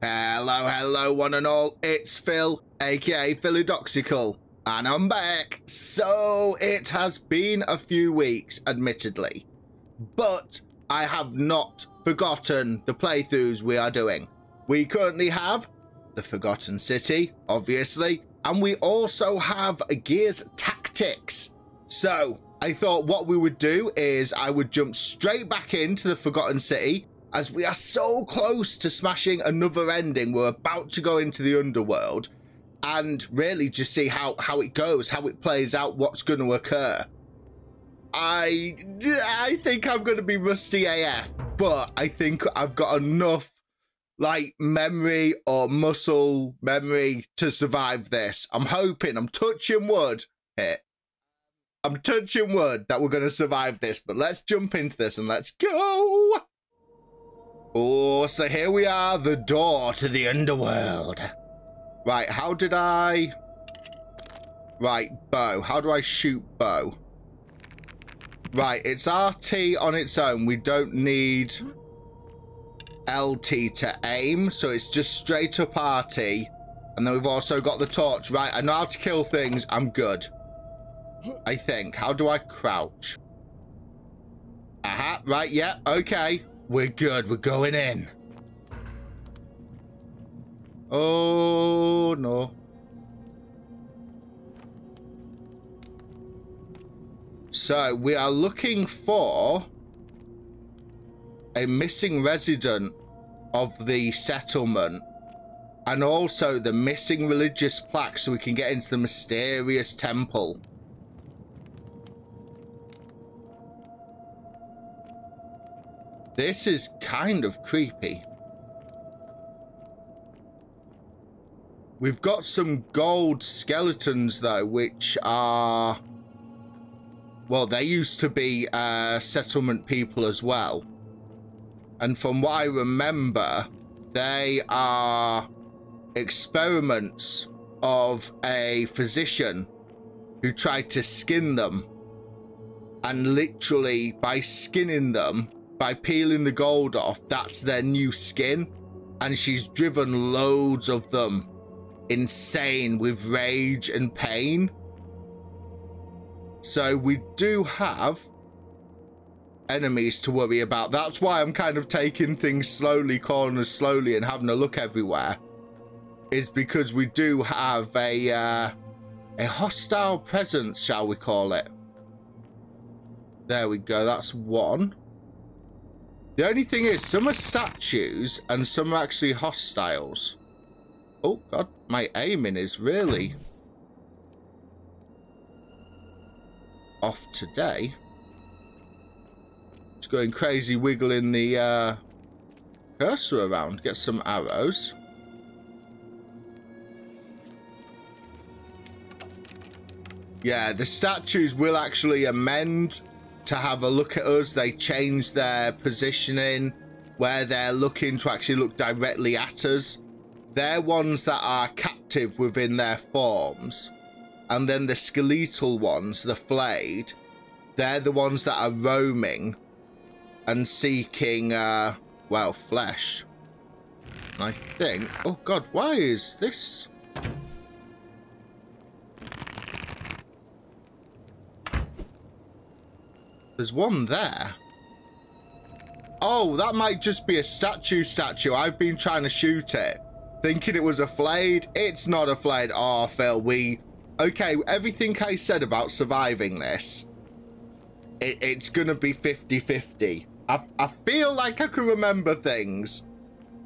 Hello, hello, one and all. It's Phil, aka Philadoxical, and I'm back. So, it has been a few weeks, admittedly, but I have not forgotten the playthroughs we are doing. We currently have the Forgotten City, obviously, and we also have Gears Tactics. So, I thought what we would do is I would jump straight back into the Forgotten City, as we are so close to smashing another ending. We're about to go into the underworld and really just see how it goes, how it plays out, what's going to occur. I think I'm going to be rusty AF, but I think I've got enough like memory or muscle memory to survive this. I'm hoping, I'm touching wood here. I'm touching wood that we're going to survive this, but let's jump into this and let's go. Oh, so here we are, the door to the underworld. Right, how did I... Right, bow. How do I shoot bow? Right, it's RT on its own. We don't need LT to aim, so it's just straight up RT. And then we've also got the torch. Right, I know how to kill things. I'm good, I think. How do I crouch? Aha, right, yeah, okay. We're good. We're going in. Oh, no. So, we are looking for a missing resident of the settlement and also the missing religious plaque so we can get into the mysterious temple. This is kind of creepy. We've got some gold skeletons, though, which are... Well, they used to be settlement people as well. And from what I remember, they are experiments of a physician who tried to skin them. And literally, by skinning them, by peeling the gold off, that's their new skin. And she's driven loads of them insane with rage and pain. So we do have enemies to worry about. That's why I'm kind of taking things slowly, corners slowly, and having a look everywhere. Is because we do have a hostile presence, shall we call it. There we go, that's one. The only thing is, some are statues and some are actually hostiles. Oh, God, my aiming is really off today. It's going crazy, wiggling the cursor around. Get some arrows. Yeah, the statues will actually amend to have a look at us. They change their positioning where they're looking to actually look directly at us. They're ones that are captive within their forms. And then the skeletal ones, the flayed, they're the ones that are roaming and seeking, well, flesh. And I think... Oh, God, why is this... There's one there. Oh, that might just be a statue. I've been trying to shoot it, thinking it was a flayed. It's not a flayed. Oh, Phil, okay, everything I said about surviving this, it's going to be 50-50. I feel like I can remember things,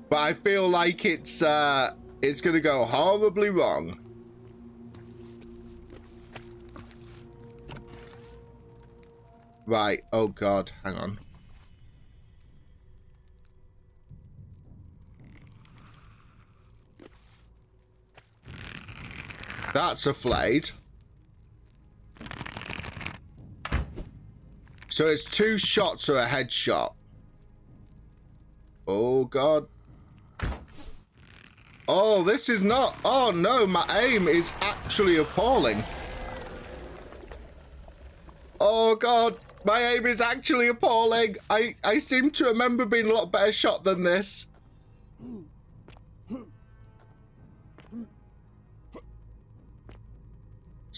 but I feel like it's going to go horribly wrong. Right, oh God, hang on. That's a flayed. So it's 2 shots or a headshot. Oh God. Oh, this is not... Oh no, my aim is actually appalling. Oh God. My aim is actually appalling. I seem to remember being a lot better shot than this.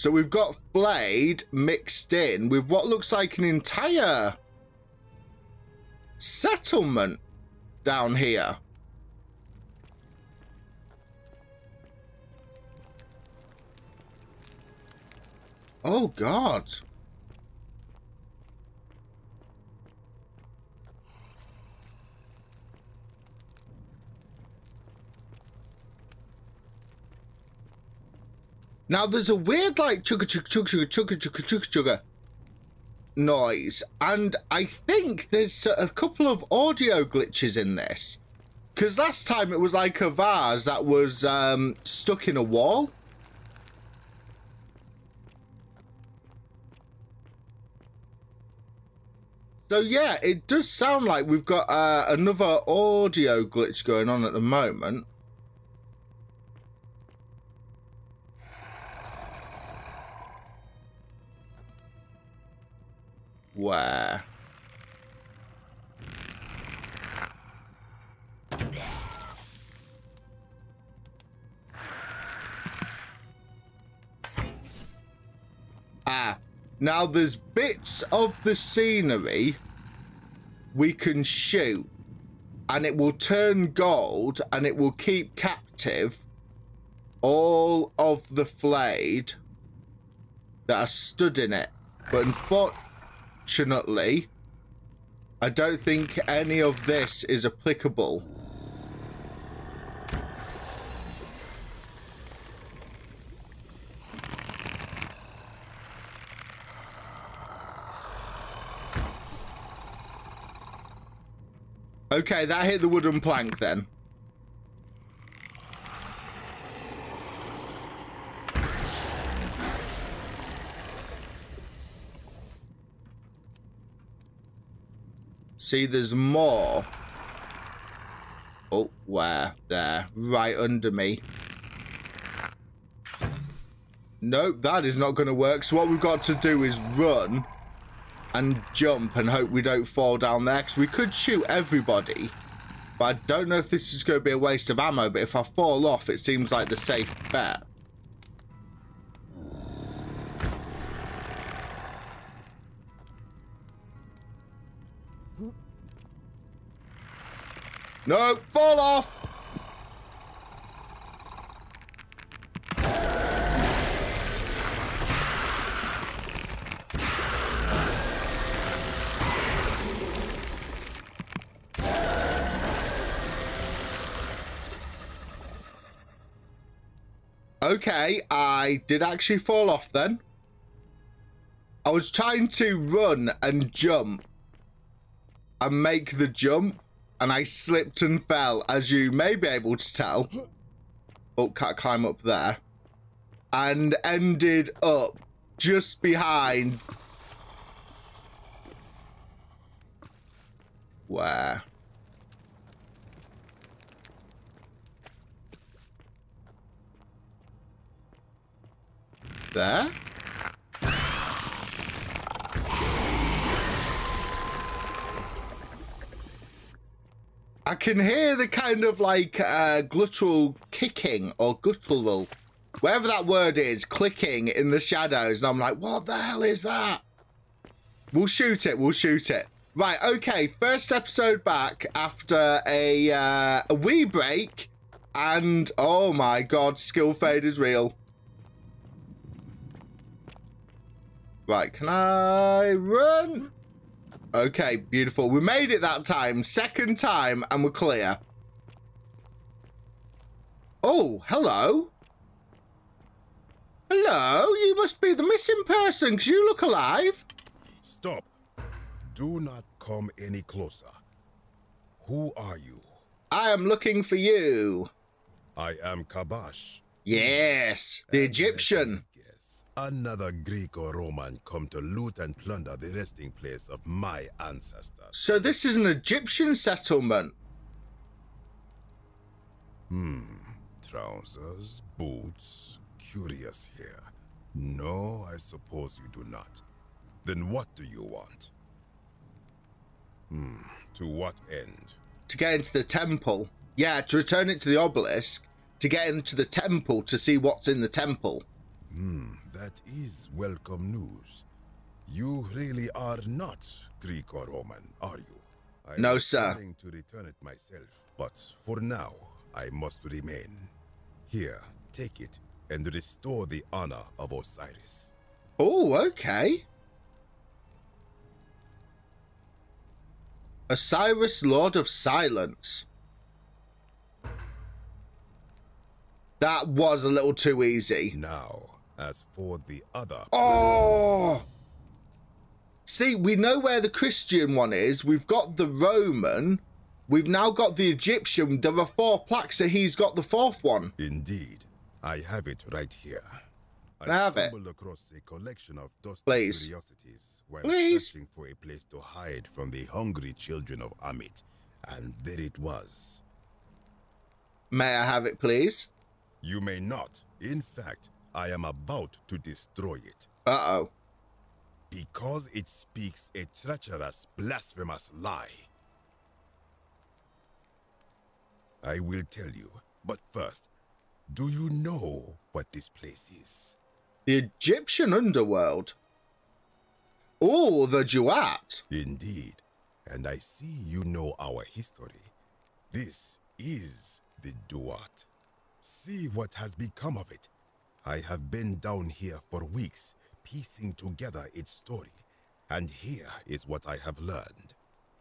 So we've got flayed mixed in with what looks like an entire settlement down here. Oh, God. Now, there's a weird, like, chugga chugga chugga chugga chugga chugga chugga noise, and I think there's a couple of audio glitches in this. Because last time it was like a vase that was stuck in a wall. So, yeah, it does sound like we've got another audio glitch going on at the moment. Where? Ah, now there's bits of the scenery we can shoot, and it will turn gold, and it will keep captive all of the flayed that are stood in it. But unfortunately, I don't think any of this is applicable. Okay, that hit the wooden plank then. See, there's more. Oh, where? There. Right under me. Nope, that is not going to work. So what we've got to do is run and jump and hope we don't fall down there. Because we could shoot everybody. But I don't know if this is going to be a waste of ammo. But if I fall off, it seems like the safe bet. No, fall off! Okay, I did actually fall off then. I was trying to run and jump and make the jump. And I slipped and fell, as you may be able to tell. Oh, can't climb up there. And ended up just behind. Where? There? I can hear the kind of like gluttural kicking or guttural, wherever that word is, clicking in the shadows. And I'm like, what the hell is that? We'll shoot it. We'll shoot it. Right. Okay. First episode back after a wee break. And oh my God, skill fade is real. Right. Can I run? Okay, beautiful. We made it that time. Second time, and we're clear. Oh, hello. Hello, you must be the missing person, because you look alive. Stop. Do not come any closer. Who are you? I am looking for you. I am Kabash. Yes, the Egyptian. Another Greco-Roman come to loot and plunder the resting place of my ancestors. So this is an Egyptian settlement. Trousers, boots, curious here. No, I suppose you do not. Then what do you want? To what end? To get into the temple. Yeah, to return it to the obelisk. To get into the temple to see what's in the temple. That is welcome news. You really are not Greek or Roman, are you? No, was sir. planning to return it myself, but for now, I must remain. Here, take it and restore the honor of Osiris. Oh, okay. Osiris, Lord of Silence. That was a little too easy. Now, as for the other... Oh! See, we know where the Christian one is. We've got the Roman. We've now got the Egyptian. There are 4 plaques, so he's got the 4th one. Indeed. I have it right here. Have it. Stumbled across a collection of dusty Please. curiosities while Please. searching for a place to hide from the hungry children of Amit. And there it was. May I have it, please? You may not. In fact, I am about to destroy it. Uh-oh. Because it speaks a treacherous, blasphemous lie. I will tell you, but first, do you know what this place is? The Egyptian underworld. Oh, the Duat. Indeed, and I see you know our history. This is the Duat. See what has become of it. I have been down here for weeks, piecing together its story, and here is what I have learned.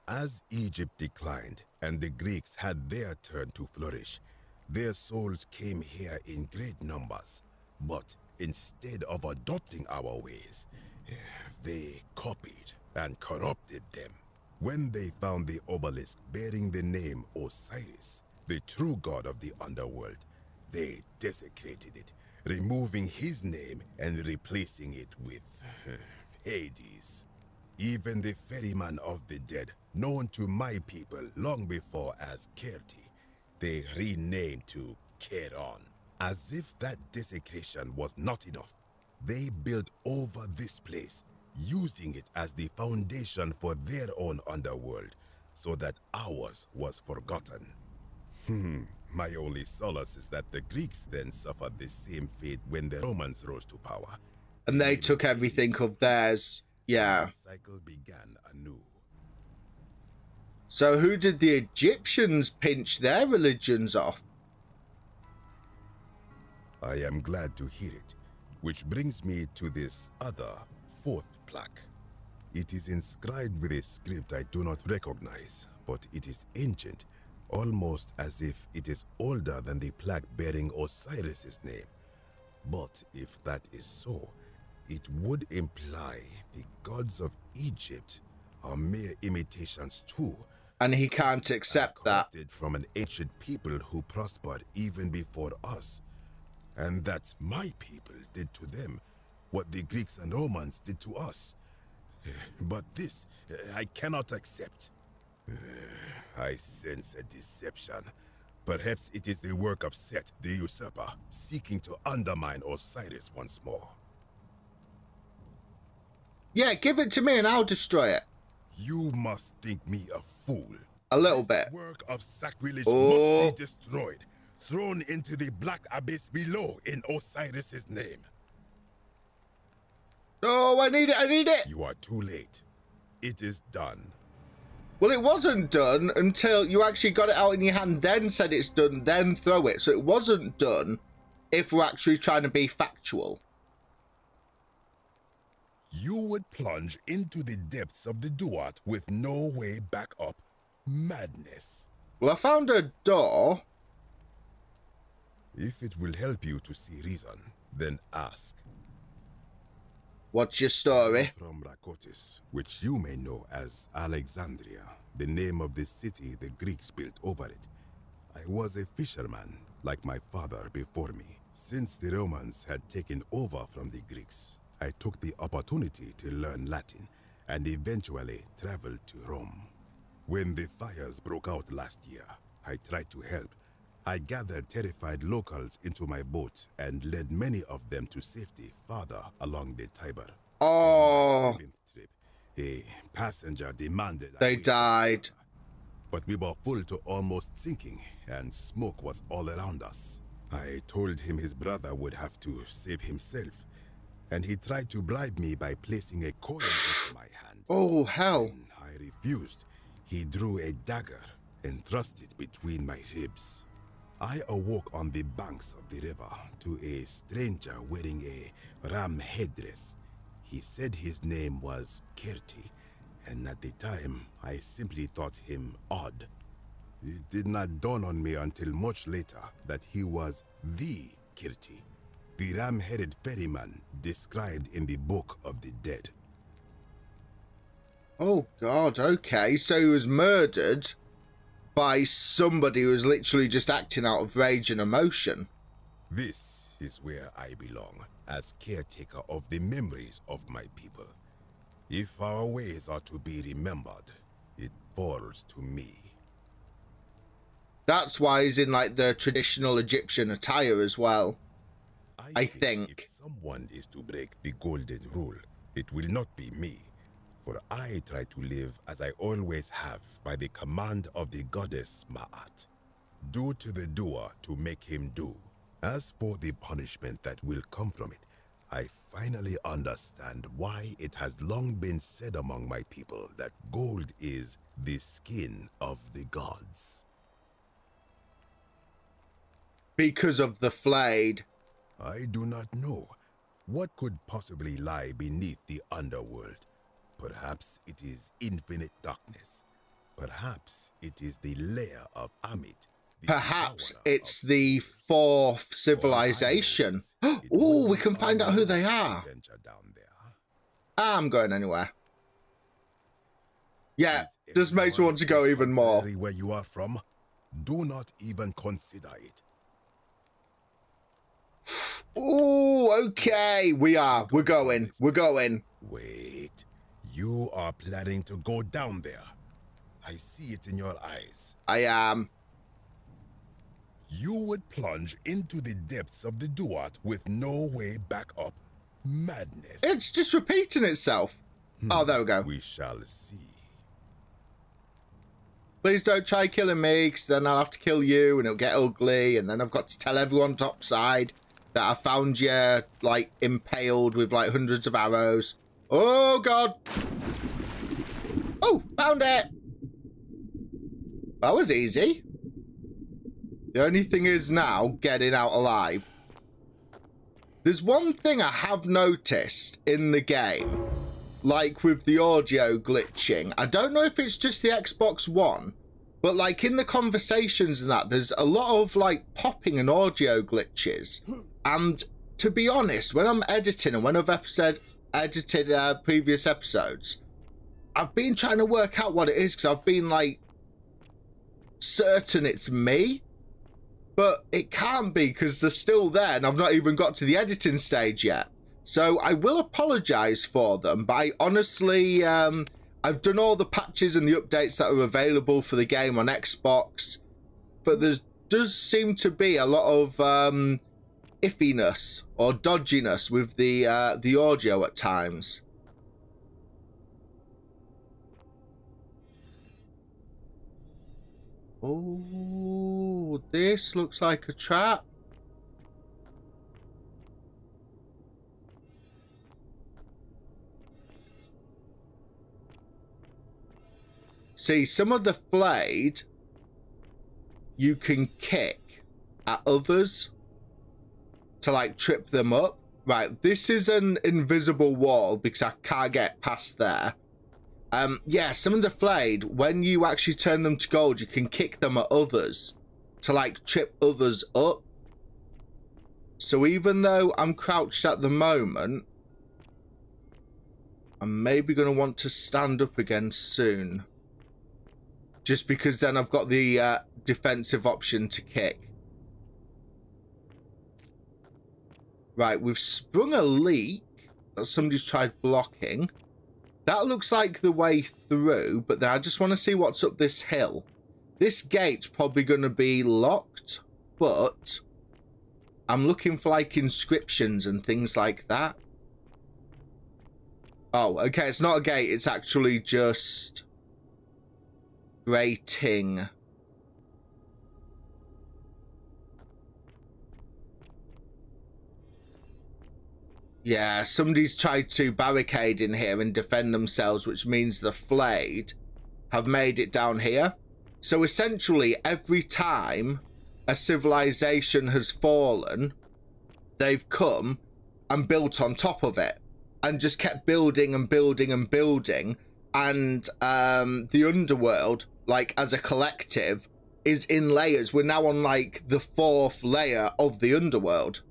As Egypt declined and the Greeks had their turn to flourish, their souls came here in great numbers, but instead of adopting our ways, they copied and corrupted them. When they found the obelisk bearing the name Osiris, the true god of the underworld, they desecrated it, removing his name and replacing it with Hades. Even the ferryman of the dead, known to my people long before as Kerti, they renamed to Keron. As if that desecration was not enough, they built over this place, using it as the foundation for their own underworld, so that ours was forgotten. My only solace is that the Greeks then suffered the same fate when the Romans rose to power. And they took everything of theirs. Yeah. The cycle began anew. So who did the Egyptians pinch their religions off? I am glad to hear it, which brings me to this other 4th plaque. It is inscribed with a script I do not recognize, but it is ancient, almost as if it is older than the plaque bearing Osiris's name. But if that is so, it would imply the gods of Egypt are mere imitations too. And he can't accept that. Corrupted from an ancient people who prospered even before us. And that my people did to them what the Greeks and Romans did to us. But this, I cannot accept. I sense a deception. Perhaps it is the work of Set, the usurper, seeking to undermine Osiris once more. Yeah, give it to me and I'll destroy it. You must think me a fool. A little This bit. work of sacrilege Oh. must be destroyed, thrown into the black abyss below in Osiris's name. Oh, I need it, I need it. You are too late. It is done. Well, it wasn't done until you actually got it out in your hand, then said it's done, then throw it. So it wasn't done if we're actually trying to be factual. You would plunge into the depths of the Duat with no way back up. Madness. Well, I found a door. If it will help you to see reason, then ask. What's your story? From Rakotis, which you may know as Alexandria, the name of the city the Greeks built over it. I was a fisherman, like my father before me. Since the Romans had taken over from the Greeks, I took the opportunity to learn Latin and eventually traveled to Rome. When the fires broke out last year, I tried to help. I gathered terrified locals into my boat and led many of them to safety farther along the Tiber. Oh, Trip, a passenger demanded they died. but we were full to almost sinking, and smoke was all around us. I told him his brother would have to save himself, and he tried to bribe me by placing a coin into my hand. Oh, hell. When I refused, he drew a dagger and thrust it between my ribs. I awoke on the banks of the river to a stranger wearing a ram headdress. He said his name was Kirti, and at the time, I simply thought him odd. It did not dawn on me until much later that he was the Kirti, the ram-headed ferryman described in the Book of the Dead. Oh, God, okay. So he was murdered by somebody who was literally just acting out of rage and emotion. This is where I belong, as caretaker of the memories of my people. If our ways are to be remembered, it falls to me. That's why he's in, like, the traditional Egyptian attire as well. I think. If someone is to break the golden rule, it will not be me. For I try to live as I always have by the command of the goddess Ma'at. Do to the doer to make him do. As for the punishment that will come from it, I finally understand why it has long been said among my people that gold is the skin of the gods. Because of the flayed. I do not know. What could possibly lie beneath the underworld? Perhaps it is infinite darkness. Perhaps it is the lair of Amit. Perhaps it's the fourth civilization. Oh, we can find out who they are. I'm going anywhere. Yeah, this makes me want to go even more. Where you are from, do not even consider it. Oh, okay. We're going. Wait. You are planning to go down there. I see it in your eyes. I am. You would plunge into the depths of the Duat with no way back up. Madness. It's just repeating itself. Oh, there we go. We shall see. Please don't try killing me, because then I'll have to kill you, and it'll get ugly, and then I've got to tell everyone topside that I found you, like, impaled with, like, hundreds of arrows. Oh, God. Oh, found it. That was easy. The only thing is now getting out alive. There's one thing I have noticed in the game, like with the audio glitching. I don't know if it's just the Xbox One, but like in the conversations and that, there's a lot of like popping and audio glitches. And to be honest, when I'm editing and when I've edited previous episodes, I've been trying to work out what it is because I've been like certain it's me. But it can't be because they're still there and I've not even got to the editing stage yet. So I will apologise for them, but I honestly, I've done all the patches and the updates that are available for the game on Xbox. But there does seem to be a lot of iffiness or dodginess with the audio at times. Oh, this looks like a trap. See, some of the flayed you can kick at others to like trip them up. Right, this is an invisible wall because I can't get past there. Yeah, some of the flayed, when you actually turn them to gold, you can kick them at others to like trip others up. So even though I'm crouched at the moment, I'm maybe going to want to stand up again soon. Just because then I've got the defensive option to kick. Right, we've sprung a leak that somebody's tried blocking. That looks like the way through, but then I just want to see what's up this hill. This gate's probably going to be locked, but I'm looking for like inscriptions and things like that. Oh, okay, it's not a gate, it's actually just grating. Yeah, somebody's tried to barricade in here and defend themselves, which means the Flayed have made it down here. So essentially, every time a civilization has fallen, they've come and built on top of it and just kept building and building and building. And the underworld, like as a collective, is in layers. We're now on like the 4th layer of the underworld.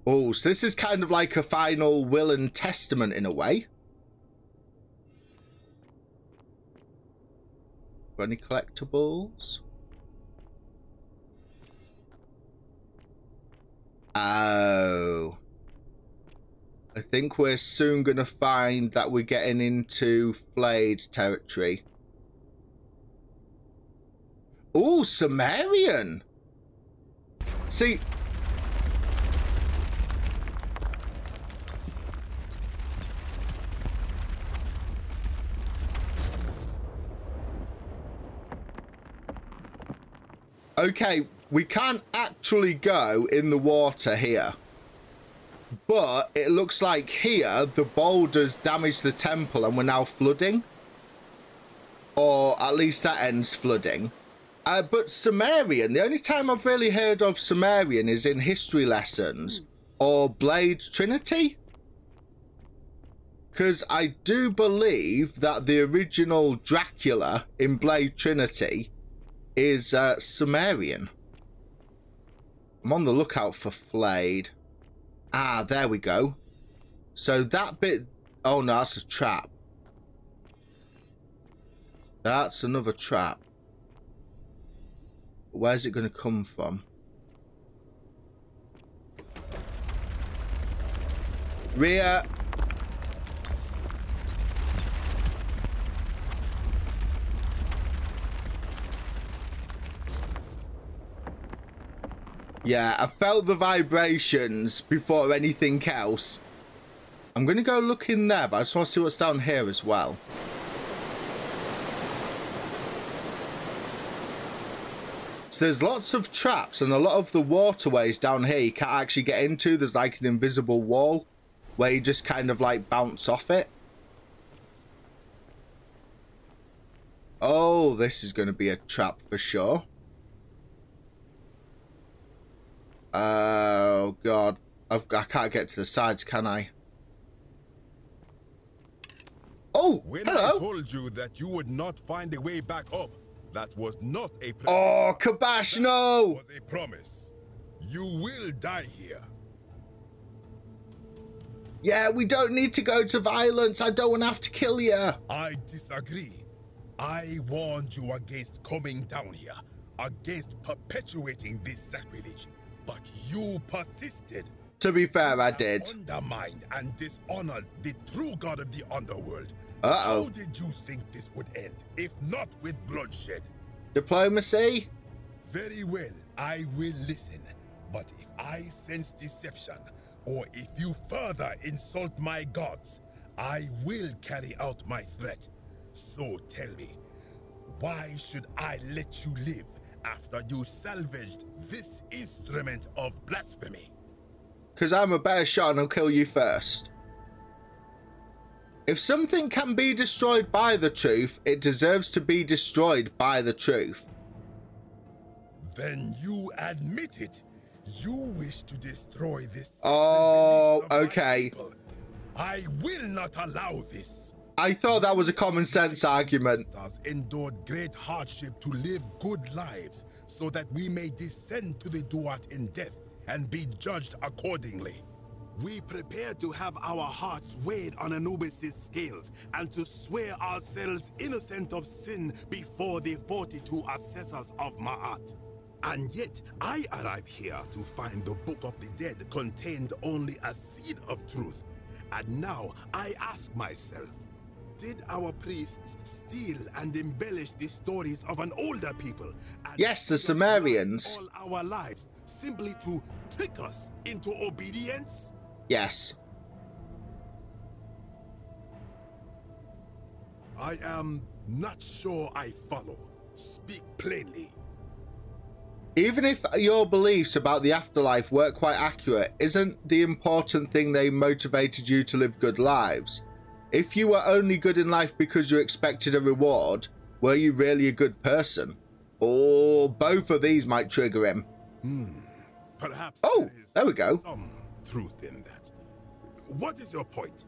Oh, so this is kind of like a final will and testament in a way. Got any collectibles? Oh. I think we're soon going to find that we're getting into Flayed territory. Oh, Sumerian. See... Okay, we can't actually go in the water here. But it looks like here the boulders damaged the temple and we're now flooding. Or at least that ends flooding. But Sumerian, the only time I've really heard of Sumerian is in history lessons or Blade Trinity. Because I do believe that the original Dracula in Blade Trinity is Sumerian. I'm on the lookout for Flayed. Ah, there we go. So that bit... Oh, no, that's a trap. That's another trap. Where's it going to come from? Rear. Yeah, I felt the vibrations before anything else. I'm going to go look in there, but I just want to see what's down here as well. So there's lots of traps and a lot of the waterways down here you can't actually get into. There's like an invisible wall where you just kind of like bounce off it. Oh, this is going to be a trap for sure. Oh, God. I can't get to the sides, can I? Oh, when hello. I told you that you would not find a way back up, that was not a promise. Oh, Kabash, no. That was a promise. You will die here. Yeah, we don't need to go to violence. I don't want to have to kill you. I disagree. I warned you against coming down here, against perpetuating this sacrilege. But you persisted. To be fair, I did. Undermined and dishonored the true god of the underworld. Uh-oh. How did you think this would end, if not with bloodshed? Diplomacy? Very well, I will listen. But if I sense deception, or if you further insult my gods, I will carry out my threat. So tell me, why should I let you live after you salvaged this instrument of blasphemy? Because I'm a better shot and I'll kill you first. If something can be destroyed by the truth, it deserves to be destroyed by the truth. Then you admit it. You wish to destroy this. Oh, okay. I will not allow this. I thought that was a common sense argument. Endured great hardship to live good lives, so that we may descend to the Duat in death and be judged accordingly. We prepare to have our hearts weighed on Anubis' scales and to swear ourselves innocent of sin before the 42 assessors of Ma'at. And yet, I arrive here to find the Book of the Dead contained only a seed of truth. And now, I ask myself, did our priests steal and embellish the stories of an older people? Yes, the Sumerians. All our lives, simply to trick us into obedience? Yes. I am not sure I follow. Speak plainly. Even if your beliefs about the afterlife weren't quite accurate, isn't the important thing they motivated you to live good lives? If you were only good in life because you expected a reward, were you really a good person? Or both of these might trigger him. Perhaps there we go. Some truth in that. What is your point?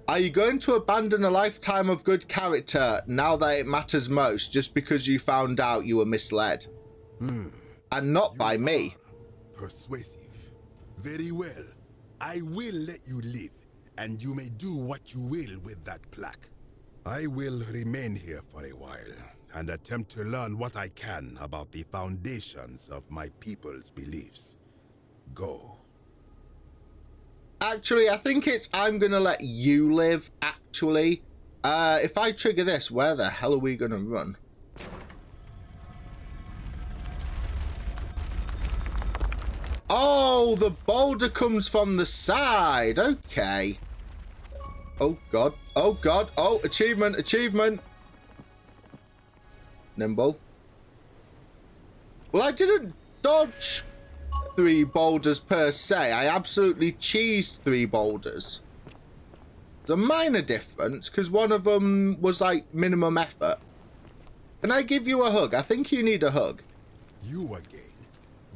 Are you going to abandon a lifetime of good character now that it matters most just because you found out you were misled? And not by me. Persuasive. Very well. I will let you live, and you may do what you will with that plaque. I will remain here for a while and attempt to learn what I can about the foundations of my people's beliefs. Go. Actually, I think it's I'm gonna let you live, actually. If I trigger this, where the hell are we gonna run? Oh, the boulder comes from the side. Okay. Oh, God. Oh, God. Oh, achievement, achievement. Nimble. Well, I didn't dodge 3 boulders per se. I absolutely cheesed 3 boulders. It's a minor difference because one of them was like minimum effort. Can I give you a hug? I think you need a hug. You again.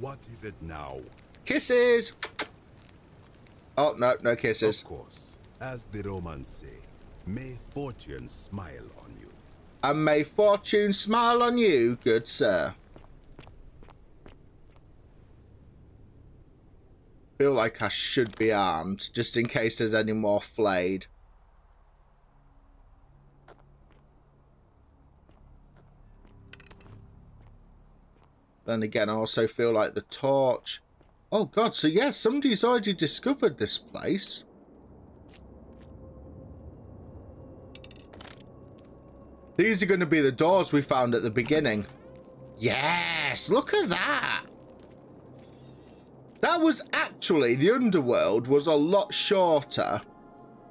What is it now? Kisses. Oh, no, no kisses. Of course. As the Romans say, may fortune smile on you. And may fortune smile on you, good sir. Feel like I should be armed, just in case there's any more flayed. Then again, I also feel like the torch... Oh god, so yeah, somebody's already discovered this place. These are going to be the doors we found at the beginning. Yes, look at that. That was actually, the underworld was a lot shorter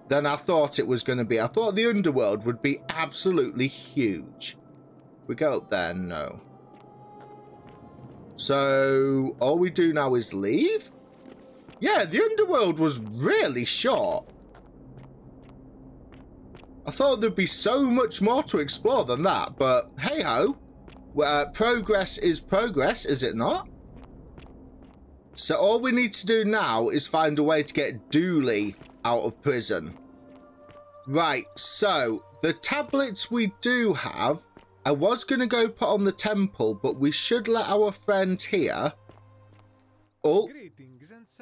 than I thought it was going to be. I thought the underworld would be absolutely huge. We go up there? No. So, all we do now is leave? Yeah, the underworld was really short. I thought there'd be so much more to explore than that, but hey-ho. Progress is progress, is it not? So all we need to do now is find a way to get Dooley out of prison. Right, so the tablets we do have, I was going to go put on the temple, but we should let our friend here,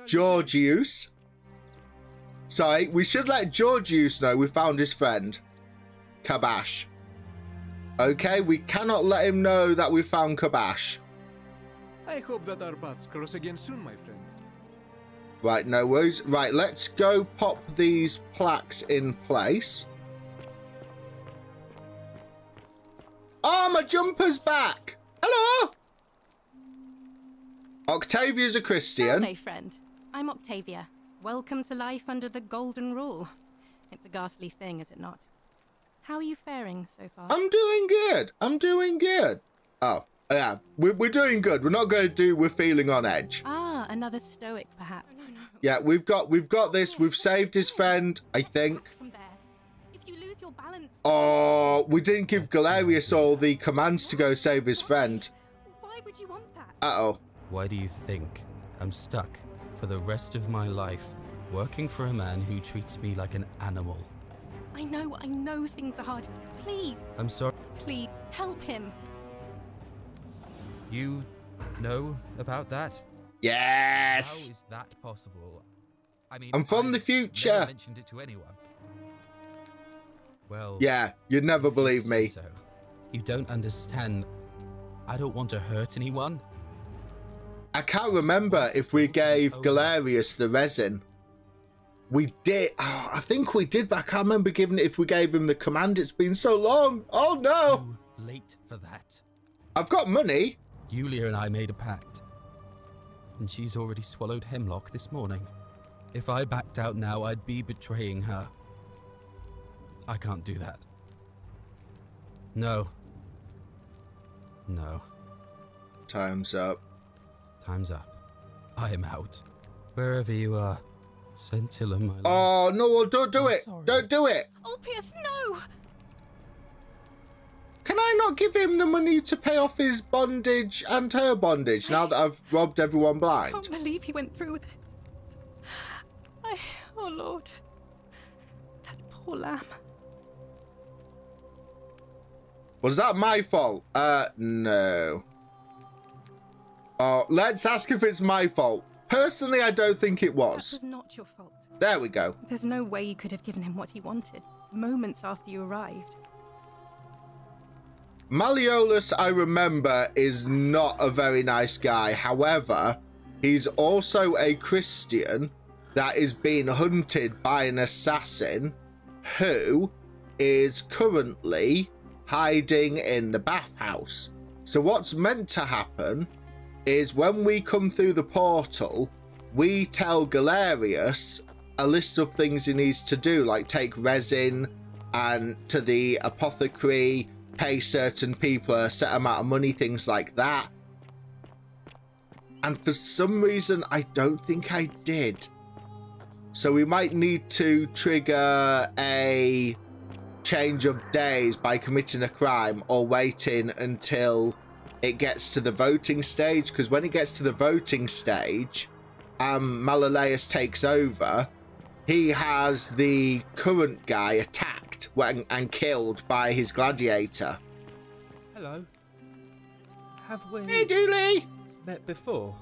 Georgius. Sorry, we should let Georgius know we found his friend, Kabash. Okay, we cannot let him know that we found Kabash. I hope that our paths cross again soon, my friend. Right, no worries. Right, let's go pop these plaques in place. Oh, my jumper's back! Hello! Octavia's a Christian. Hello, friend. I'm Octavia. Welcome to life under the Golden Rule. It's a ghastly thing, is it not? How are you faring so far? I'm doing good. I'm doing good. Oh, yeah. We're doing good. We're not going to do we're feeling on edge. Ah, another stoic, perhaps. No. Yeah, we've got this. We've saved his friend, I think. From there. If you lose your balance... Oh, we didn't give Galerius all the commands to go save his friend. Why would you want that? Uh-oh. Why do you think I'm stuck for the rest of my life working for a man who treats me like an animal? I know things are hard. Please. I'm sorry. Please, help him. You know about that? Yes. How is that possible? I mean, I'm from the future. Never mentioned it to anyone. Well, yeah, you'd never believe me. So. You don't understand. I don't want to hurt anyone. I can't remember if we gave Galerius the resin. We did. Oh, I think we did, but I can't remember giving it if we gave him the command. It's been so long. Oh, no. Too late for that. I've got money. Yulia and I made a pact. And she's already swallowed hemlock this morning. If I backed out now, I'd be betraying her. I can't do that. No. No. Time's up. Time's up. I am out. Wherever you are. Scintilla, my love. Oh, no, well, don't do I'm it. sorry. Don't do it. Ulpius, no! Can I not give him the money to pay off his bondage and her bondage now that I've robbed everyone I blind? can't believe he went through with it. Oh, Lord. That poor lamb. Was that my fault? No. Oh, let's ask if it's my fault. Personally, I don't think it That was. was not your fault. There we go. There's no way you could have given him what he wanted, moments after you arrived. Malleolus, I remember, is not a very nice guy. However, he's also a Christian that is being hunted by an assassin who is currently hiding in the bathhouse. So what's meant to happen is when we come through the portal, we tell Galerius a list of things he needs to do, like take resin and to the apothecary, pay certain people a set amount of money, things like that. And for some reason, I don't think I did. So we might need to trigger a change of days by committing a crime or waiting until it gets to the voting stage, because when it gets to the voting stage, Malleolus takes over. He has the current guy attacked and killed by his gladiator. Hello. Have we Hey, Dooley! met before?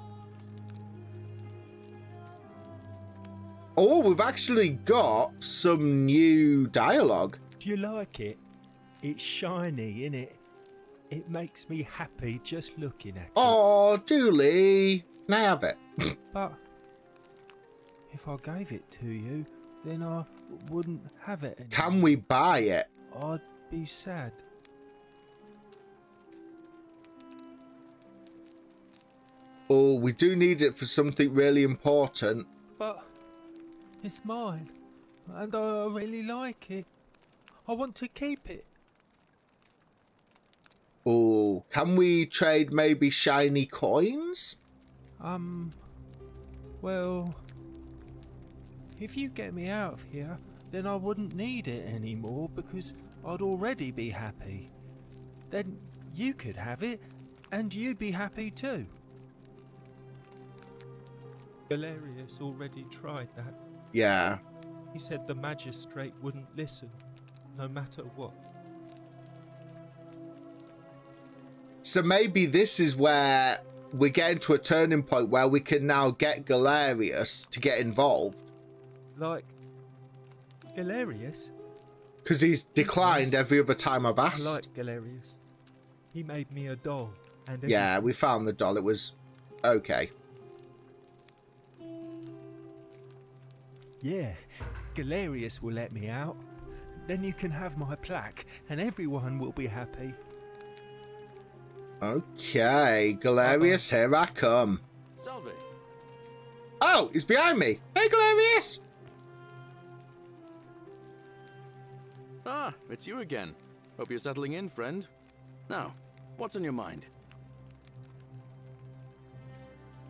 Oh, we've actually got some new dialogue. Do you like it? It's shiny, innit? It makes me happy just looking at it. Oh, Dooley. Can I have it? But if I gave it to you, then I wouldn't have it anymore. Can we buy it? I'd be sad. Oh, we do need it for something really important. But it's mine, and I really like it. I want to keep it. Oh, can we trade maybe shiny coins? Well, if you get me out of here, then I wouldn't need it anymore because I'd already be happy. Then you could have it, and you'd be happy too. Galerius already tried that. Yeah. He said the magistrate wouldn't listen, no matter what. So maybe this is where we're getting to a turning point where we can now get Galerius to get involved. Like, Galerius? Because he's declined every other time I've I asked. like Galerius. He made me a doll. And Yeah, everything. we found the doll. It was okay. Yeah, Galerius will let me out. Then you can have my plaque, and everyone will be happy. Okay, Galerius, here I come. Salve. Oh, he's behind me. Hey, Galerius. Ah, it's you again. Hope you're settling in, friend. Now, what's on your mind?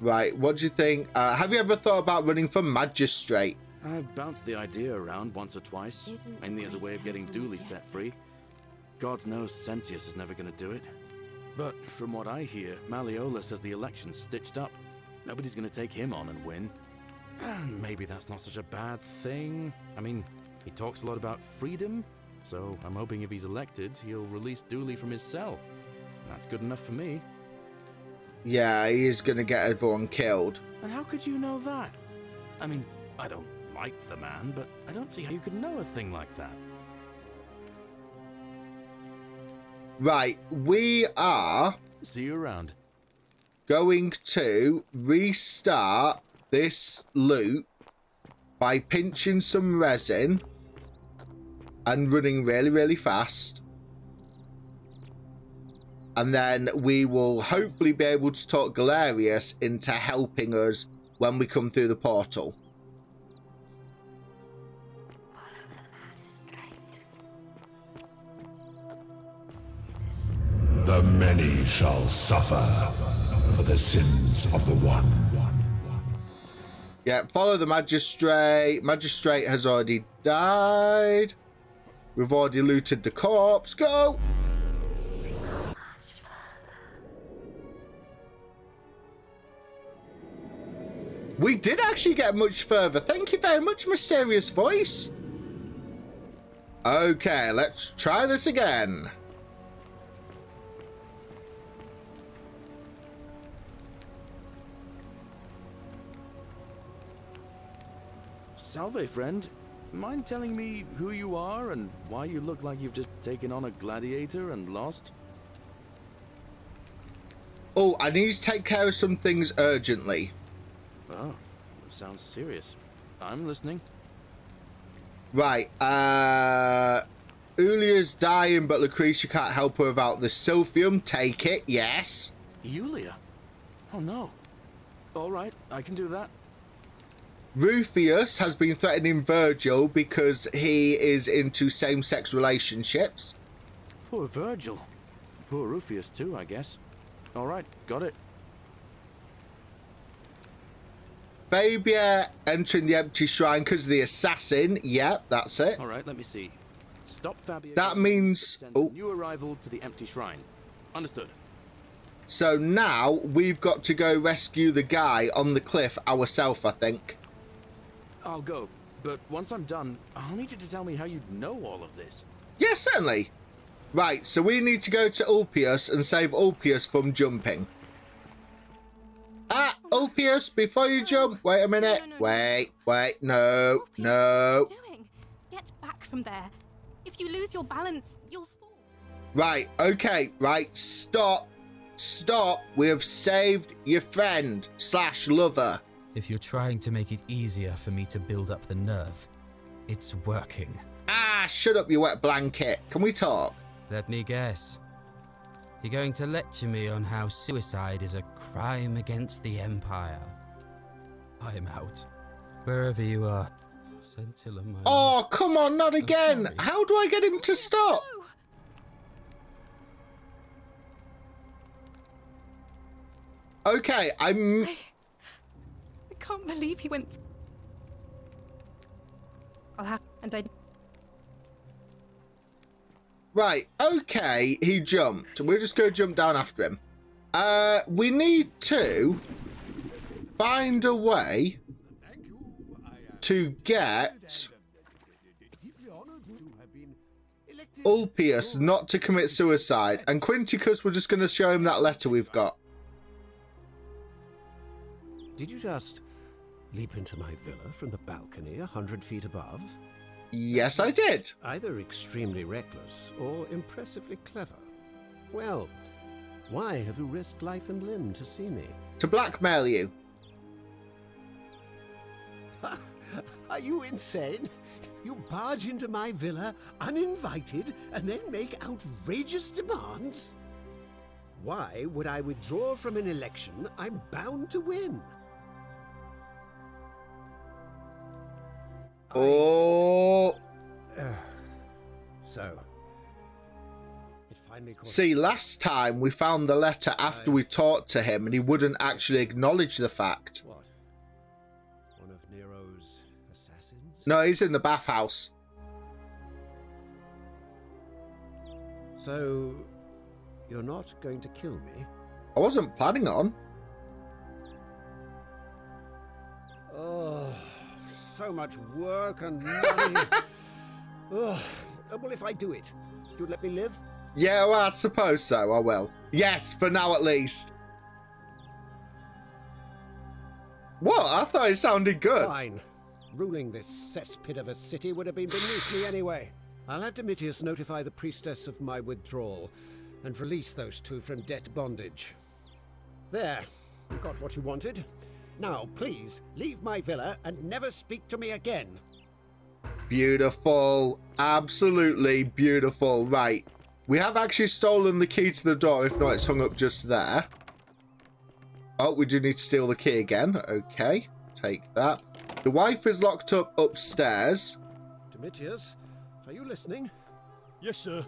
Right, what do you think? Have you ever thought about running for magistrate? I've bounced the idea around once or twice, mainly as a way of getting Dooley set free. God knows Sentius is never going to do it. But from what I hear, Malleolus has the election stitched up. Nobody's going to take him on and win. And maybe that's not such a bad thing. I mean, he talks a lot about freedom, so I'm hoping if he's elected, he'll release Dooley from his cell. That's good enough for me. Yeah, he is going to get everyone killed. And how could you know that? I mean, I don't like the man, but I don't see how you could know a thing like that. Right, we are See you around. going to restart this loop by pinching some resin and running really, really fast. And then we will hopefully be able to talk Galerius into helping us when we come through the portal. The The many shall suffer for the sins of the one. Yeah, follow the magistrate. Magistrate has already died. We've already looted the corpse. Go! We did actually get much further. Thank you very much, mysterious voice. Okay, let's try this again. Salve, friend. Mind telling me who you are and why you look like you've just taken on a gladiator and lost? Oh, I need to take care of some things urgently. Oh, sounds serious. I'm listening. Right, Ulia's dying, but Lucretia can't help her without the silphium. Take it, yes. Yulia? Oh no. All right, I can do that. Rufius has been threatening Virgil because he is into same-sex relationships. Poor Virgil. Poor Rufius too, I guess. All right, got it. Fabia entering the empty shrine because of the assassin. Yep, that's it. All right, let me see. Stop Fabia. That means... Send a new arrival to the empty shrine. Understood. So now we've got to go rescue the guy on the cliff ourselves, I think. I'll go, but once I'm done, I'll need you to tell me how you know all of this. Yes, certainly. Right, so we need to go to Ulpius and save Ulpius from jumping. Ah, Ulpius, before you jump, wait a minute. No. Wait, no. What are you doing? Get back from there. If you lose your balance, you'll fall. Right, okay, right, stop. We have saved your friend / lover. If you're trying to make it easier for me to build up the nerve, it's working. Ah, shut up, you wet blanket. Can we talk? Let me guess. You're going to lecture me on how suicide is a crime against the Empire. I'm out. Wherever you are. Scintilla, my Oh, love. come on, not again. sorry. How do I get him to stop? No. Okay, I'm... I can't believe he went. I'll have. And I. Right, okay, he jumped. We're just going to jump down after him. We need to find a way to get Ulpius not to commit suicide. And Quinticus, we're just going to show him that letter we've got. Did you just leap into my villa from the balcony 100 feet above? Yes, I did. Either extremely reckless or impressively clever. Well, why have you risked life and limb to see me? To blackmail you. Are you insane? You barge into my villa uninvited and then make outrageous demands? Why would I withdraw from an election I'm bound to win? Oh. So, it finally caught. See, last time we found the letter after we talked to him and he wouldn't actually acknowledge the fact. What? One of Nero's assassins? No, he's in the bathhouse. So, you're not going to kill me? I wasn't planning on. Oh, so much work and money. Oh, well, if I do it, you'd let me live? Yeah, well, I suppose so, I will. Yes, for now at least. What? I thought it sounded good. Fine. Ruling this cesspit of a city would have been beneath me anyway. I'll have Domitius notify the priestess of my withdrawal and release those two from debt bondage. There. You got what you wanted. Now, please, leave my villa and never speak to me again. Beautiful. Absolutely beautiful. Right. We have actually stolen the key to the door. If not, it's hung up just there. Oh, we do need to steal the key again. Okay. Take that. The wife is locked up upstairs. Domitius, are you listening? Yes, sir.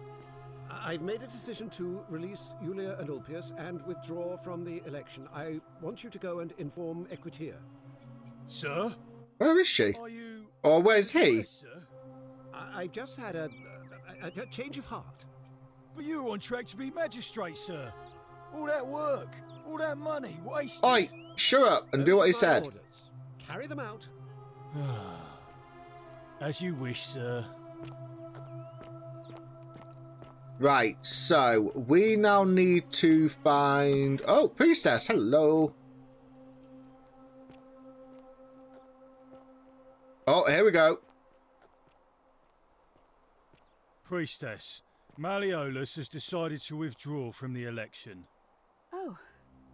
I've made a decision to release Yulia and Ulpius and withdraw from the election. I want you to go and inform Equitia. Sir? Where is she? Are you... Or where's he? Yes, sir. I've just had a change of heart. But you were on track to be magistrate, sir. All that work, all that money, wasted. Oi, shut up and do what he Those are my said. orders. Carry them out. As you wish, sir. Right, so we now need to find... Oh, priestess, hello. Oh, here we go. Priestess, Malleolus has decided to withdraw from the election. Oh,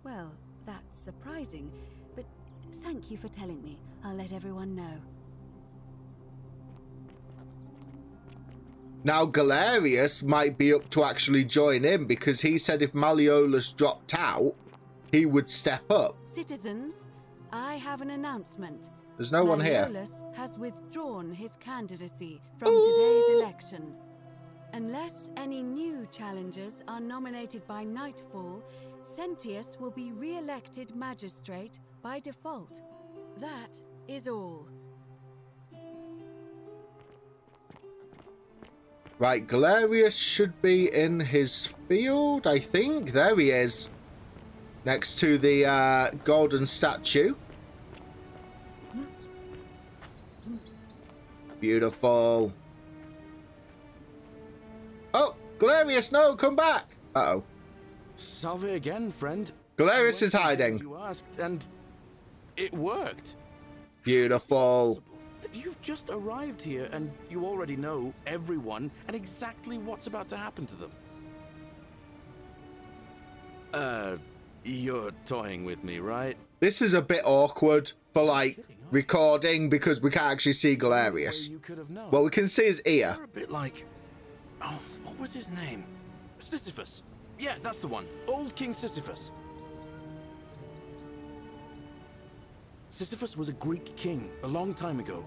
well, that's surprising, but thank you for telling me. I'll let everyone know. Now, Galerius might be up to actually join in because he said if Malleolus dropped out, he would step up. Citizens, I have an announcement. There's no one here. Malleolus has withdrawn his candidacy from today's election. Unless any new challengers are nominated by nightfall, Sentius will be re-elected magistrate by default. That is all. Right, Galerius should be in his field, I think. There he is. Next to the golden statue. Beautiful. Oh, Galerius, no, come back. Uh-oh. Salve again, friend. Galerius is hiding. You asked, and it worked. Beautiful. You've just arrived here, and you already know everyone and exactly what's about to happen to them. You're toying with me, right? This is a bit awkward for, like, recording because we can't actually see Galerius. Well, we can see his ear. You're a bit like... Oh, what was his name? Sisyphus. Yeah, that's the one. Old King Sisyphus. Sisyphus was a Greek king a long time ago.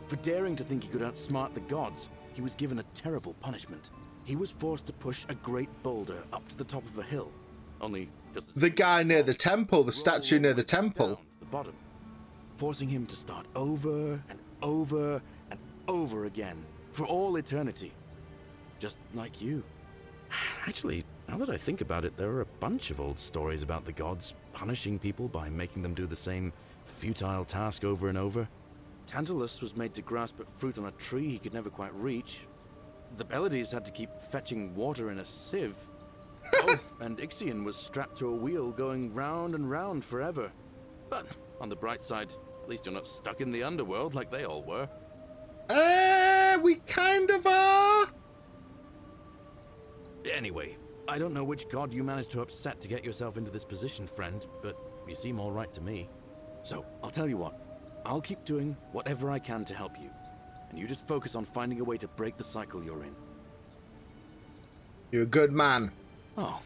For daring to think he could outsmart the gods, he was given a terrible punishment. He was forced to push a great boulder up to the top of a hill. Only just the guy near the temple, the statue near the temple. Down to the bottom, forcing him to start over and over and over again for all eternity. Just like you. Actually, now that I think about it, there are a bunch of old stories about the gods punishing people by making them do the same futile task over and over. Tantalus was made to grasp at fruit on a tree he could never quite reach. The Pleiades had to keep fetching water in a sieve. Oh, and Ixion was strapped to a wheel going round and round forever. But on the bright side, at least you're not stuck in the underworld like they all were. We kind of are. Anyway, I don't know which god you managed to upset to get yourself into this position, friend, but you seem all right to me. So, I'll tell you what. I'll keep doing whatever I can to help you. And you just focus on finding a way to break the cycle you're in. You're a good man. Oh,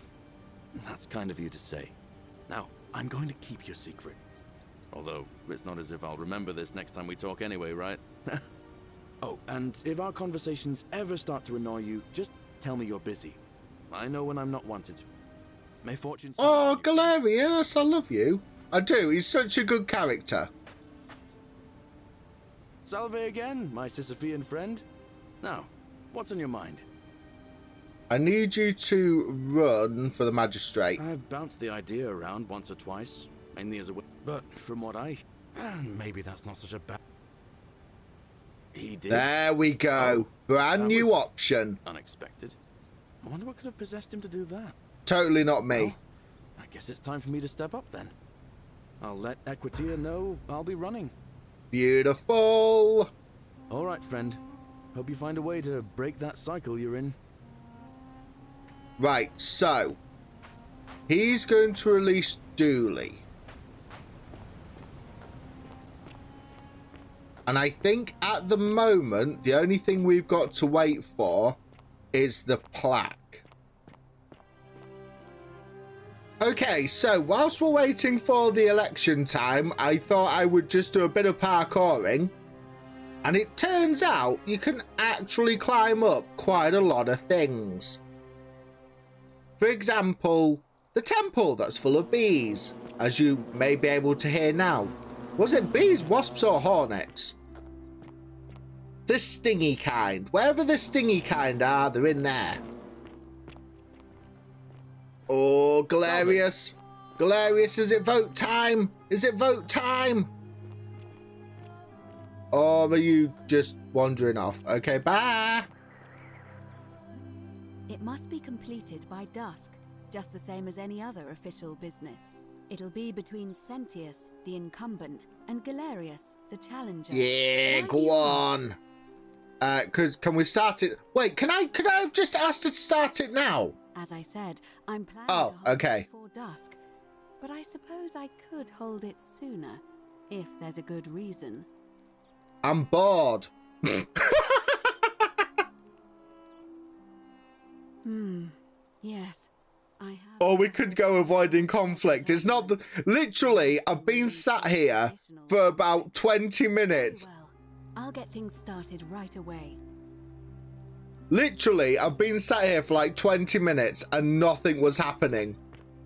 that's kind of you to say. Now, I'm going to keep your secret. Although, it's not as if I'll remember this next time we talk anyway, right? Oh, and if our conversations ever start to annoy you, just tell me you're busy. I know when I'm not wanted. May fortune... Oh, Galerius, I love you. I do, he's such a good character. Salve again, my Sisyphean friend. Now, what's on your mind? I need you to run for the magistrate. I've bounced the idea around once or twice, mainly as a... But from what I... maybe that's not such a bad... He did. There we go. Oh, brand new option. Unexpected. I wonder what could have possessed him to do that. Totally not me. Oh, I guess it's time for me to step up then. I'll let Equitia know I'll be running. Beautiful. All right, friend. Hope you find a way to break that cycle you're in. Right, so he's going to release Dooley. And I think at the moment, the only thing we've got to wait for is the plaque. Okay, so whilst we're waiting for the election time, I thought I would just do a bit of parkouring. And it turns out you can actually climb up quite a lot of things. For example, the temple that's full of bees, as you may be able to hear now. Was it bees, wasps, or hornets? The stingy kind. Wherever the stingy kind are, they're in there. Oh, Galerius. Galerius, is it vote time? Is it vote time? Or are you just wandering off? Okay, bye. It must be completed by dusk, just the same as any other official business. It'll be between Sentius, the incumbent, and Galerius, the challenger. Yeah, go on. Can we start it? Wait, can I have just asked to start it now? As I said, I'm planning to hold okay. it before dusk, but I suppose I could hold it sooner, if there's a good reason. I'm bored. Yes, I have. Or we could go avoiding conflict. It's not the... Literally, I've been sat here for about 20 minutes. Well, I'll get things started right away. Literally, I've been sat here for like 20 minutes and nothing was happening.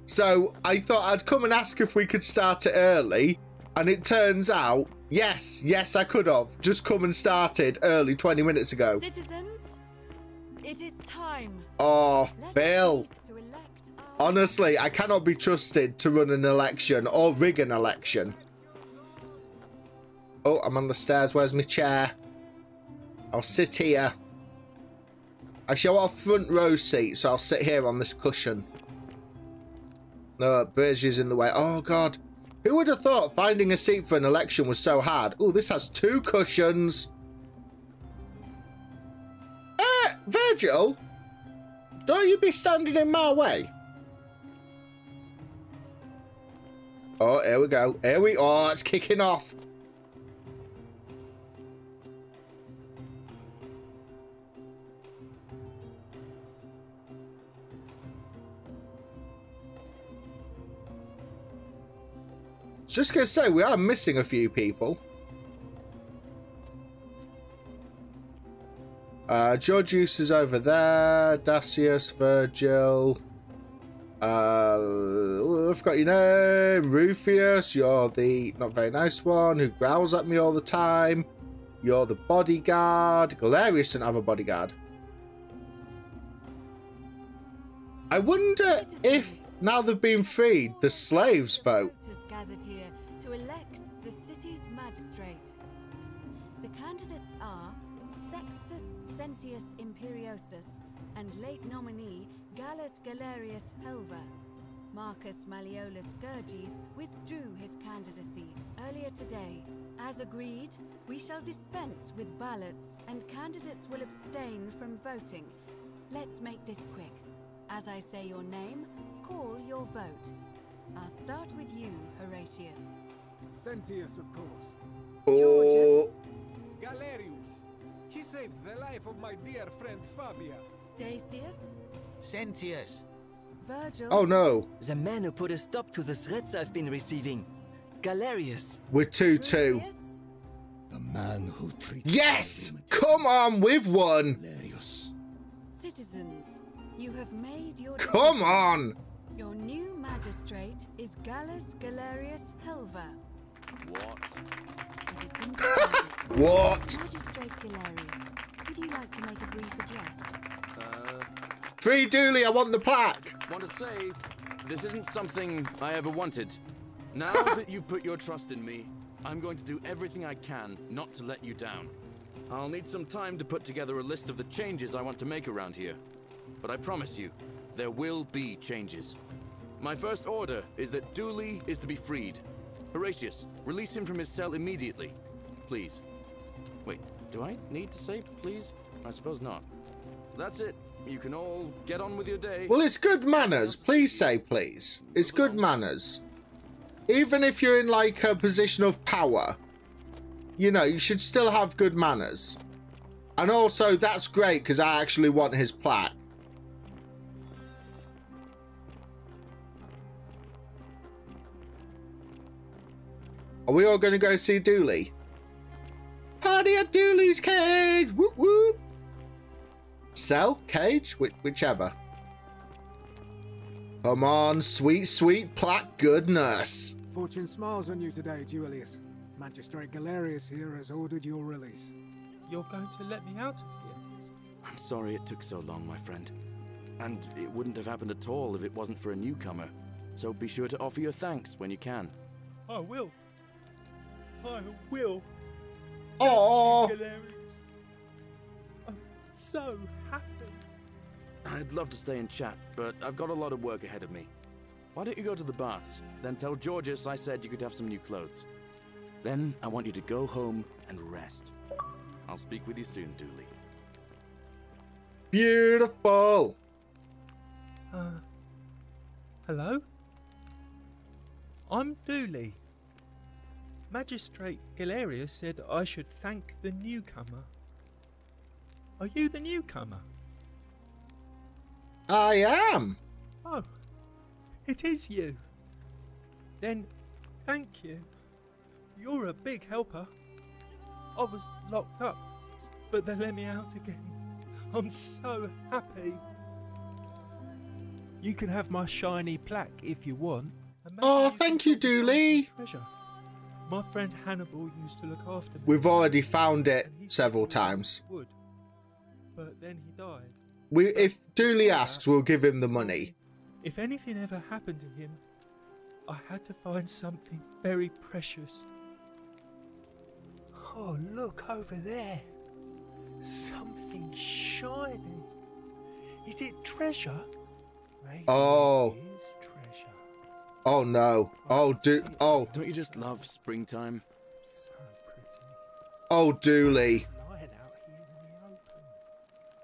So I thought I'd come and ask if we could start it early. And it turns out, yes, I could have. Just come and started early 20 minutes ago. Citizens, it is time. Oh, Phil. Honestly, I cannot be trusted to run an election or rig an election. Oh, I'm on the stairs. Where's my chair? I'll sit here. Actually, I want a front row seat, so I'll sit here on this cushion. No, Berger's in the way. Oh, God. Who would have thought finding a seat for an election was so hard? Oh, this has 2 cushions. Virgil? Don't you be standing in my way. Oh, here we go. Oh, it's kicking off. Just gonna say, we are missing a few people. Georgius is over there. Dacius, Virgil. I've got your name. Rufius, you're the not very nice one who growls at me all the time. You're the bodyguard. Galerius doesn't have a bodyguard. I wonder if, now they've been freed, the slaves vote. Gathered here to elect the city's magistrate. The candidates are Sextus Sentius Imperiosus and late nominee Gallus Galerius Helva. Marcus Malleolus Gurges withdrew his candidacy earlier today. As agreed, we shall dispense with ballots and candidates will abstain from voting. Let's make this quick. As I say your name, call your vote. I'll start with you, Horatius. Sentius, of course. Oh. Galerius. He saved the life of my dear friend Fabia. Dacius. Sentius. Virgil. Oh no. The man who put a stop to the threats I've been receiving. Galerius. With 2-2. The man who treats... Yes! Come on, we've won! Galerius. Citizens, you have made your... Come on! Your new magistrate is Gallus Galerius Helva. What? It has been decided. What? Magistrate Galerius, would you like to make a brief address? Free Dooley, I want the plaque! Want to say, this isn't something I ever wanted. Now that you've put your trust in me, I'm going to do everything I can not to let you down. I'll need some time to put together a list of the changes I want to make around here. But I promise you, there will be changes. My first order is that Dooley is to be freed. Horatius, release him from his cell immediately. Please. Wait, do I need to say please? I suppose not. That's it. You can all get on with your day. Well, it's good manners. Please say please. It's good manners. Even if you're in, like, a position of power, you know, you should still have good manners. And also, that's great, because I actually want his plaque. Are we all going to go see Dooley? Party at Dooley's cage! Whoop whoop! Cell? Cage? Whichever. Come on, sweet, sweet plaque goodness. Fortune smiles on you today, Julius. Magistrate Galerius here has ordered your release. You're going to let me out of here? I'm sorry it took so long, my friend. And it wouldn't have happened at all if it wasn't for a newcomer. So be sure to offer your thanks when you can. I will. I will. Oh. Galerius. I'm so happy. I'd love to stay and chat, but I've got a lot of work ahead of me. Why don't you go to the baths? Then tell Georgius I said you could have some new clothes. Then I want you to go home and rest. I'll speak with you soon, Dooley. Beautiful. Hello? I'm Dooley. Magistrate Galerius said I should thank the newcomer. Are you the newcomer? I am. Oh, it is you. Then, thank you. You're a big helper. I was locked up, but they let me out again. I'm so happy. You can have my shiny plaque if you want. Oh, thank you, Dooley. My friend Hannibal used to look after me. We've already found it several times. Would, but then he died. If Dooley asks, we'll give him the money. If anything ever happened to him, I had to find something very precious. Oh, look over there. Something shining. Is it treasure? Maybe Oh. it is treasure. Oh no. Oh, oh. Don't you just love springtime? So pretty. Oh, Dooley. Lying out here in the open.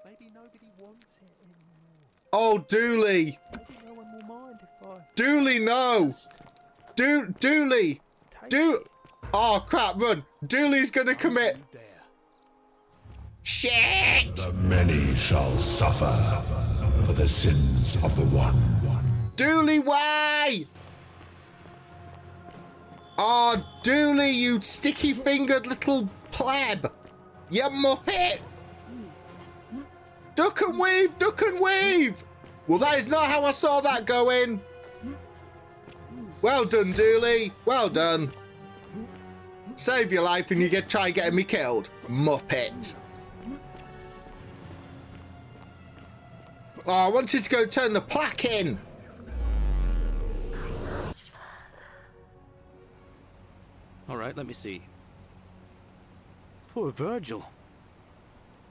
Maybe nobody wants it anymore. Oh, Dooley. Maybe no one will mind if I... Dooley, no. Dooley. Oh, crap, run. Dooley's gonna commit. Shit! The many shall suffer for the sins of the one. Dooley, why? Oh, Dooley, you sticky-fingered little pleb. You muppet. Duck and weave, duck and weave. Well, that is not how I saw that going. Well done, Dooley. Well done. Save your life and you try getting me killed. Muppet. Oh, I wanted to go turn the plaque in. All right, let me see. Poor Virgil.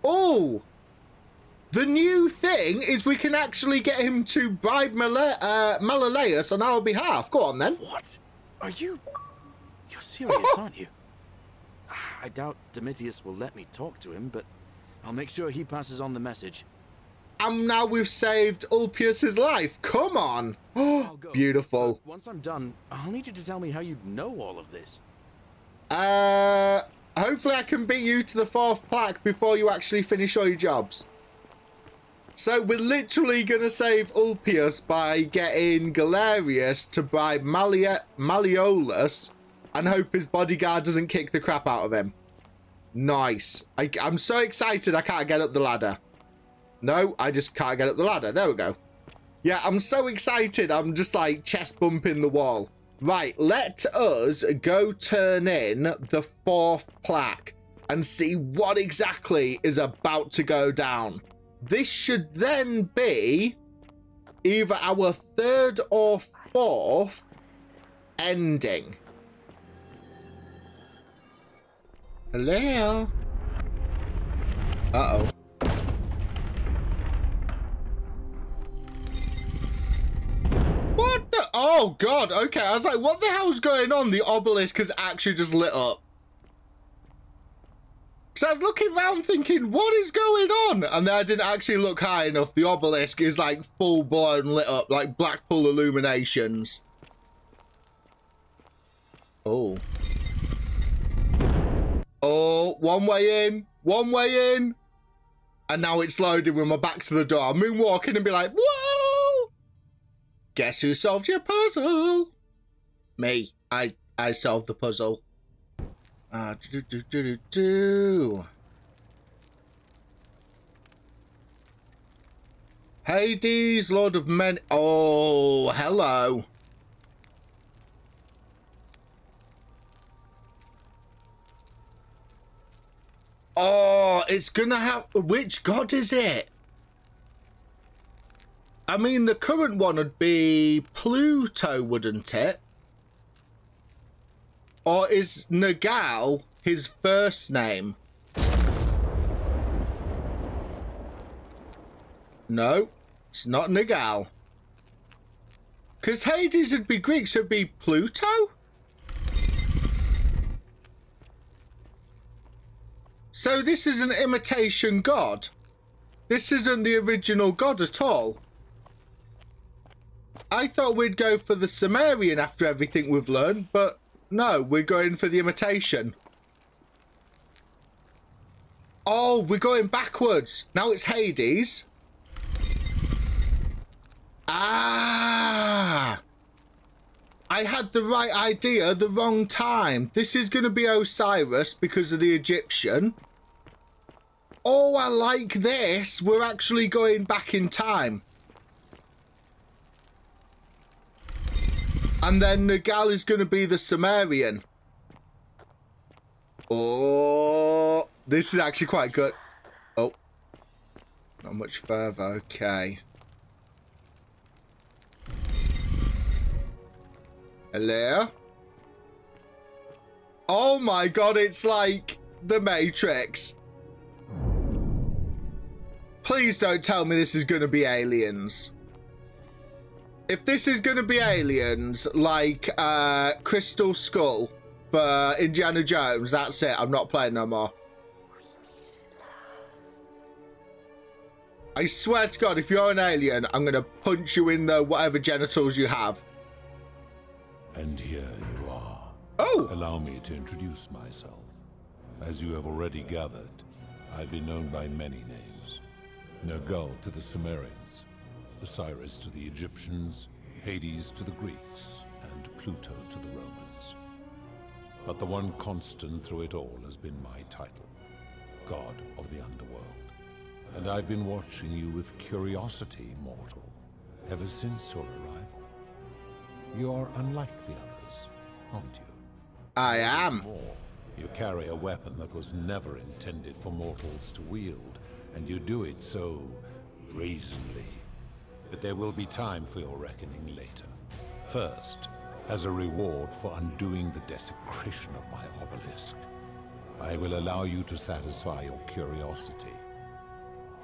Oh! The new thing is we can actually get him to bribe Menelaus on our behalf. Go on, then. What? Are you... You're serious, aren't you? I doubt Domitius will let me talk to him, but I'll make sure he passes on the message. And now we've saved Ulpius's life. Come on. Oh, beautiful. Once I'm done, I'll need you to tell me how you know all of this. Hopefully I can beat you to the 4th plaque before you actually finish all your jobs. So we're literally going to save Ulpius by getting Galerius to bribe Malleolus and hope his bodyguard doesn't kick the crap out of him. Nice. I'm so excited I can't get up the ladder. No, I just can't get up the ladder. There we go. Yeah, I'm so excited. I'm just like chest bumping the wall. Right, let us go turn in the 4th plaque and see what exactly is about to go down. This should then be either our 3rd or 4th ending. Hello? Uh-oh. What the? Oh, God. Okay, I was like, what the hell's going on? The obelisk has actually just lit up. So I was looking around thinking, what is going on? And then I didn't actually look high enough. The obelisk is like full-blown lit up, like Blackpool illuminations. Oh. Oh, one way in, one way in. And now it's loading with my back to the door. I'm moonwalking and be like, whoa! Guess who solved your puzzle? Me. I solved the puzzle. Hades, Lord of Men. Oh, hello. Oh, it's gonna have... Which god is it? I mean, the current one would be Pluto, wouldn't it? Or is Nagal his first name? No, it's not Nagal. Because Hades would be Greek, so it'd be Pluto? So this is an imitation god. This isn't the original god at all. I thought we'd go for the Sumerian after everything we've learned, but no, we're going for the imitation. Oh, we're going backwards. Now it's Hades. Ah! I had the right idea the wrong time. This is going to be Osiris because of the Egyptian. Oh, I like this. We're actually going back in time. And then Nagal is going to be the Sumerian. Oh, this is actually quite good. Oh, not much further. Okay. Hello? Oh my god, it's like the Matrix. Please don't tell me this is going to be aliens. If this is going to be aliens, like Crystal Skull for Indiana Jones, that's it. I'm not playing no more. I swear to God, if you're an alien, I'm going to punch you in the whatever genitals you have. And here you are. Oh! Allow me to introduce myself. As you have already gathered, I've been known by many names. Nergal to the Sumerians, Osiris to the Egyptians, Hades to the Greeks, and Pluto to the Romans. But the one constant through it all has been my title, God of the Underworld. And I've been watching you with curiosity, mortal, ever since your arrival. You are unlike the others, aren't you? I am. More, you carry a weapon that was never intended for mortals to wield, and you do it so brazenly. But there will be time for your reckoning later. First, as a reward for undoing the desecration of my obelisk, I will allow you to satisfy your curiosity.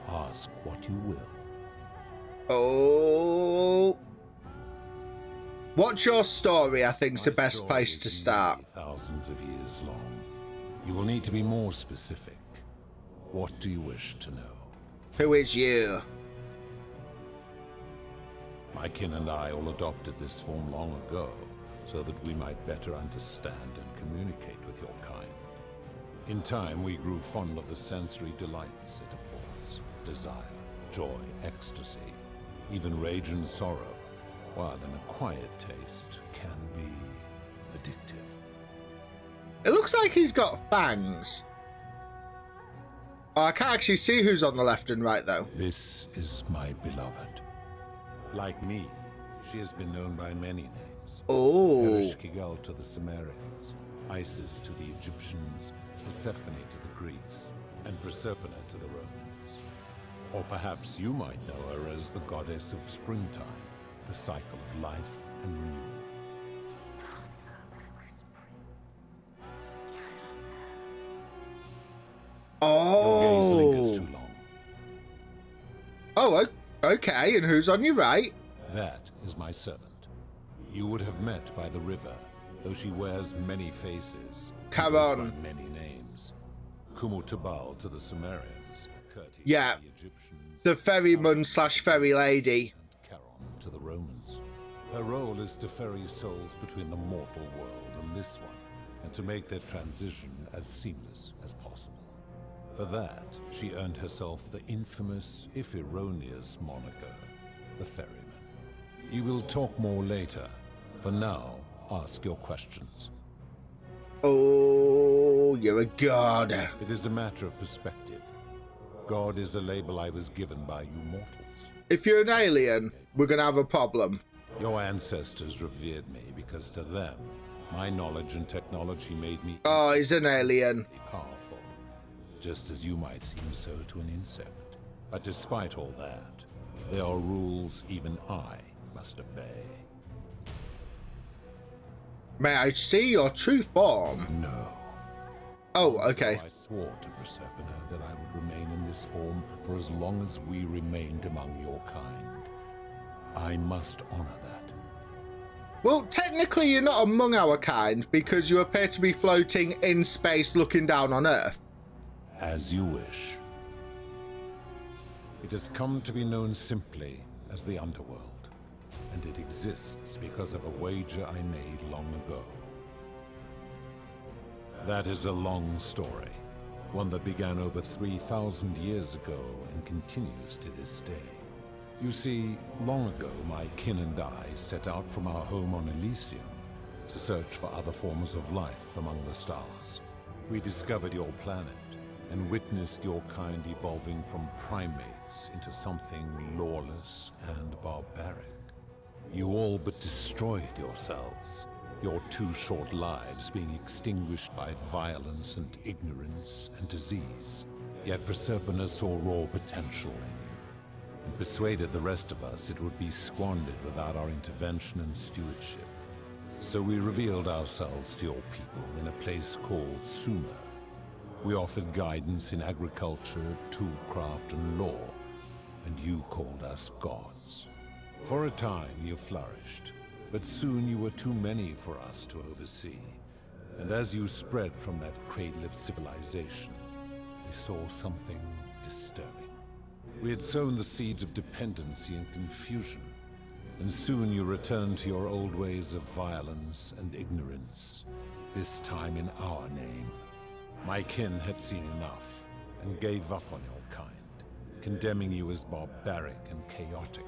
Ask what you will. Oh. What's your story? I think is the best place to start. Thousands of years long. You will need to be more specific. What do you wish to know? Who is you? My kin and I all adopted this form long ago, so that we might better understand and communicate with your kind. In time, we grew fond of the sensory delights it affords. Desire, joy, ecstasy, even rage and sorrow, while an acquired taste can be addictive. It looks like he's got fangs. Oh, I can't actually see who's on the left and right, though. This is my beloved. Like me, she has been known by many names. Oh. Philadoxical to the Sumerians, Isis to the Egyptians, Persephone to the Greeks, and Proserpina to the Romans. Or perhaps you might know her as the goddess of springtime, the cycle of life and renewal. Oh. Your gaze lingers too long. Oh, okay. And who's on your right? That is my servant. You would have met by the river, though she wears many faces. Come on. By many names. Kumutubal to the Sumerians. Curti yeah. to the Egyptians. The ferryman slash ferry lady. And Charon to the Romans. Her role is to ferry souls between the mortal world and this one, and to make their transition as seamless as possible. For that, she earned herself the infamous, if erroneous, moniker, the Ferryman. You will talk more later. For now, ask your questions. Oh, you're a god. It is a matter of perspective. God is a label I was given by you mortals. If you're an alien, we're gonna have a problem. Your ancestors revered me because to them, my knowledge and technology made me he's an alien. Powerful, just as you might seem so to an insect. But despite all that, there are rules even I must obey. May I see your true form? No. Oh, okay. I swore to Proserpina that I would remain in this form for as long as we remained among your kind. I must honor that. Well, technically you're not among our kind because you appear to be floating in space looking down on Earth. As you wish. It has come to be known simply as the Underworld, and it exists because of a wager I made long ago. That is a long story, one that began over 3,000 years ago and continues to this day. You see, long ago my kin and I set out from our home on Elysium to search for other forms of life among the stars. We discovered your planet and witnessed your kind evolving from primates into something lawless and barbaric. You all but destroyed yourselves, your 2 short lives being extinguished by violence and ignorance and disease. Yet Proserpina saw raw potential in you, and persuaded the rest of us it would be squandered without our intervention and stewardship. So we revealed ourselves to your people in a place called Sumer. We offered guidance in agriculture, toolcraft, and law, and you called us gods. For a time you flourished, but soon you were too many for us to oversee. And as you spread from that cradle of civilization, we saw something disturbing. We had sown the seeds of dependency and confusion, and soon you returned to your old ways of violence and ignorance, this time in our name. My kin had seen enough, and gave up on your kind, condemning you as barbaric and chaotic,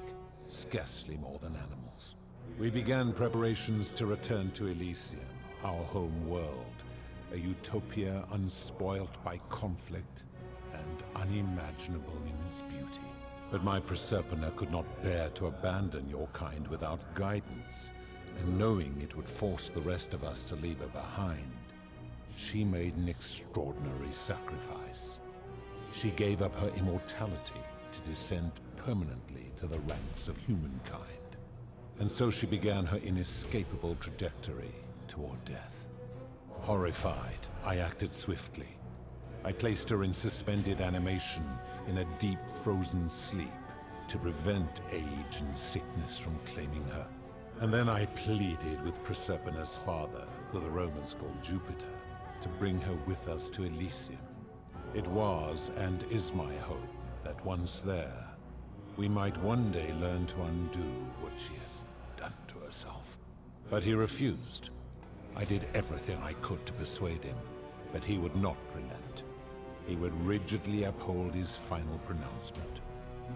scarcely more than animals. We began preparations to return to Elysium, our home world, a utopia unspoilt by conflict and unimaginable in its beauty. But my Proserpina could not bear to abandon your kind without guidance, and knowing it would force the rest of us to leave her behind, she made an extraordinary sacrifice. She gave up her immortality to descend permanently to the ranks of humankind. And so she began her inescapable trajectory toward death. Horrified, I acted swiftly. I placed her in suspended animation in a deep frozen sleep to prevent age and sickness from claiming her. And then I pleaded with Proserpina's father, who the Romans called Jupiter, to bring her with us to Elysium. It was and is my hope that once there, we might one day learn to undo what she has done to herself. But he refused. I did everything I could to persuade him, but he would not relent. He would rigidly uphold his final pronouncement.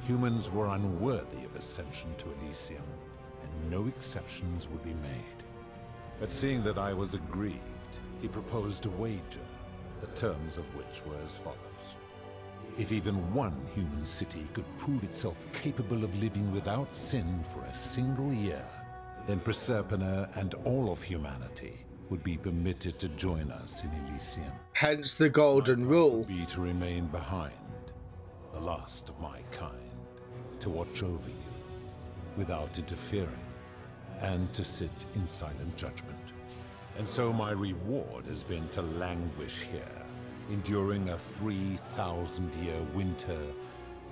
Humans were unworthy of ascension to Elysium, and no exceptions would be made. But seeing that I was aggrieved, he proposed a wager, the terms of which were as follows. If even one human city could prove itself capable of living without sin for a single year, then Proserpina and all of humanity would be permitted to join us in Elysium. Hence the golden rule. Would be to remain behind, the last of my kind, to watch over you without interfering, and to sit in silent judgment. And so my reward has been to languish here, enduring a 3,000-year winter,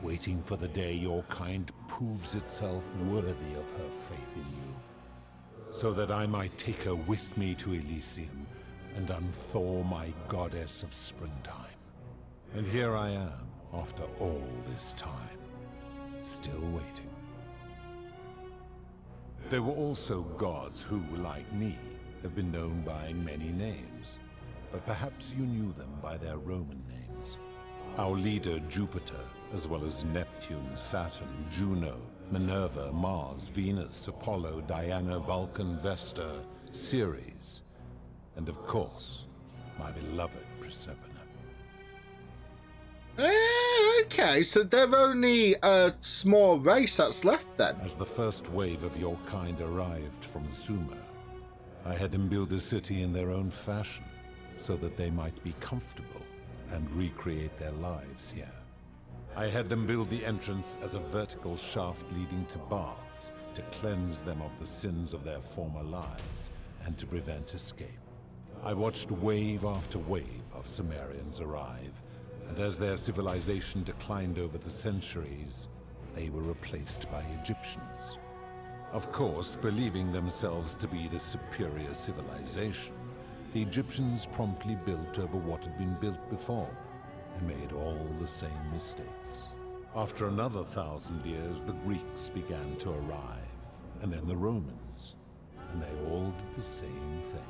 waiting for the day your kind proves itself worthy of her faith in you, so that I might take her with me to Elysium and unthaw my goddess of springtime. And here I am, after all this time, still waiting. There were also gods who, like me, have been known by many names, but perhaps you knew them by their Roman names. Our leader, Jupiter, as well as Neptune, Saturn, Juno, Minerva, Mars, Venus, Apollo, Diana, Vulcan, Vesta, Ceres, and of course, my beloved Proserpina. Okay, so they're only a small race that's left then. As the first wave of your kind arrived from Sumer, I had them build a city in their own fashion, so that they might be comfortable and recreate their lives here. I had them build the entrance as a vertical shaft leading to baths, to cleanse them of the sins of their former lives, and to prevent escape. I watched wave after wave of Sumerians arrive, and as their civilization declined over the centuries, they were replaced by Egyptians. Of course, believing themselves to be the superior civilization, the Egyptians promptly built over what had been built before, and made all the same mistakes. After another 1,000 years, the Greeks began to arrive, and then the Romans, and they all did the same thing.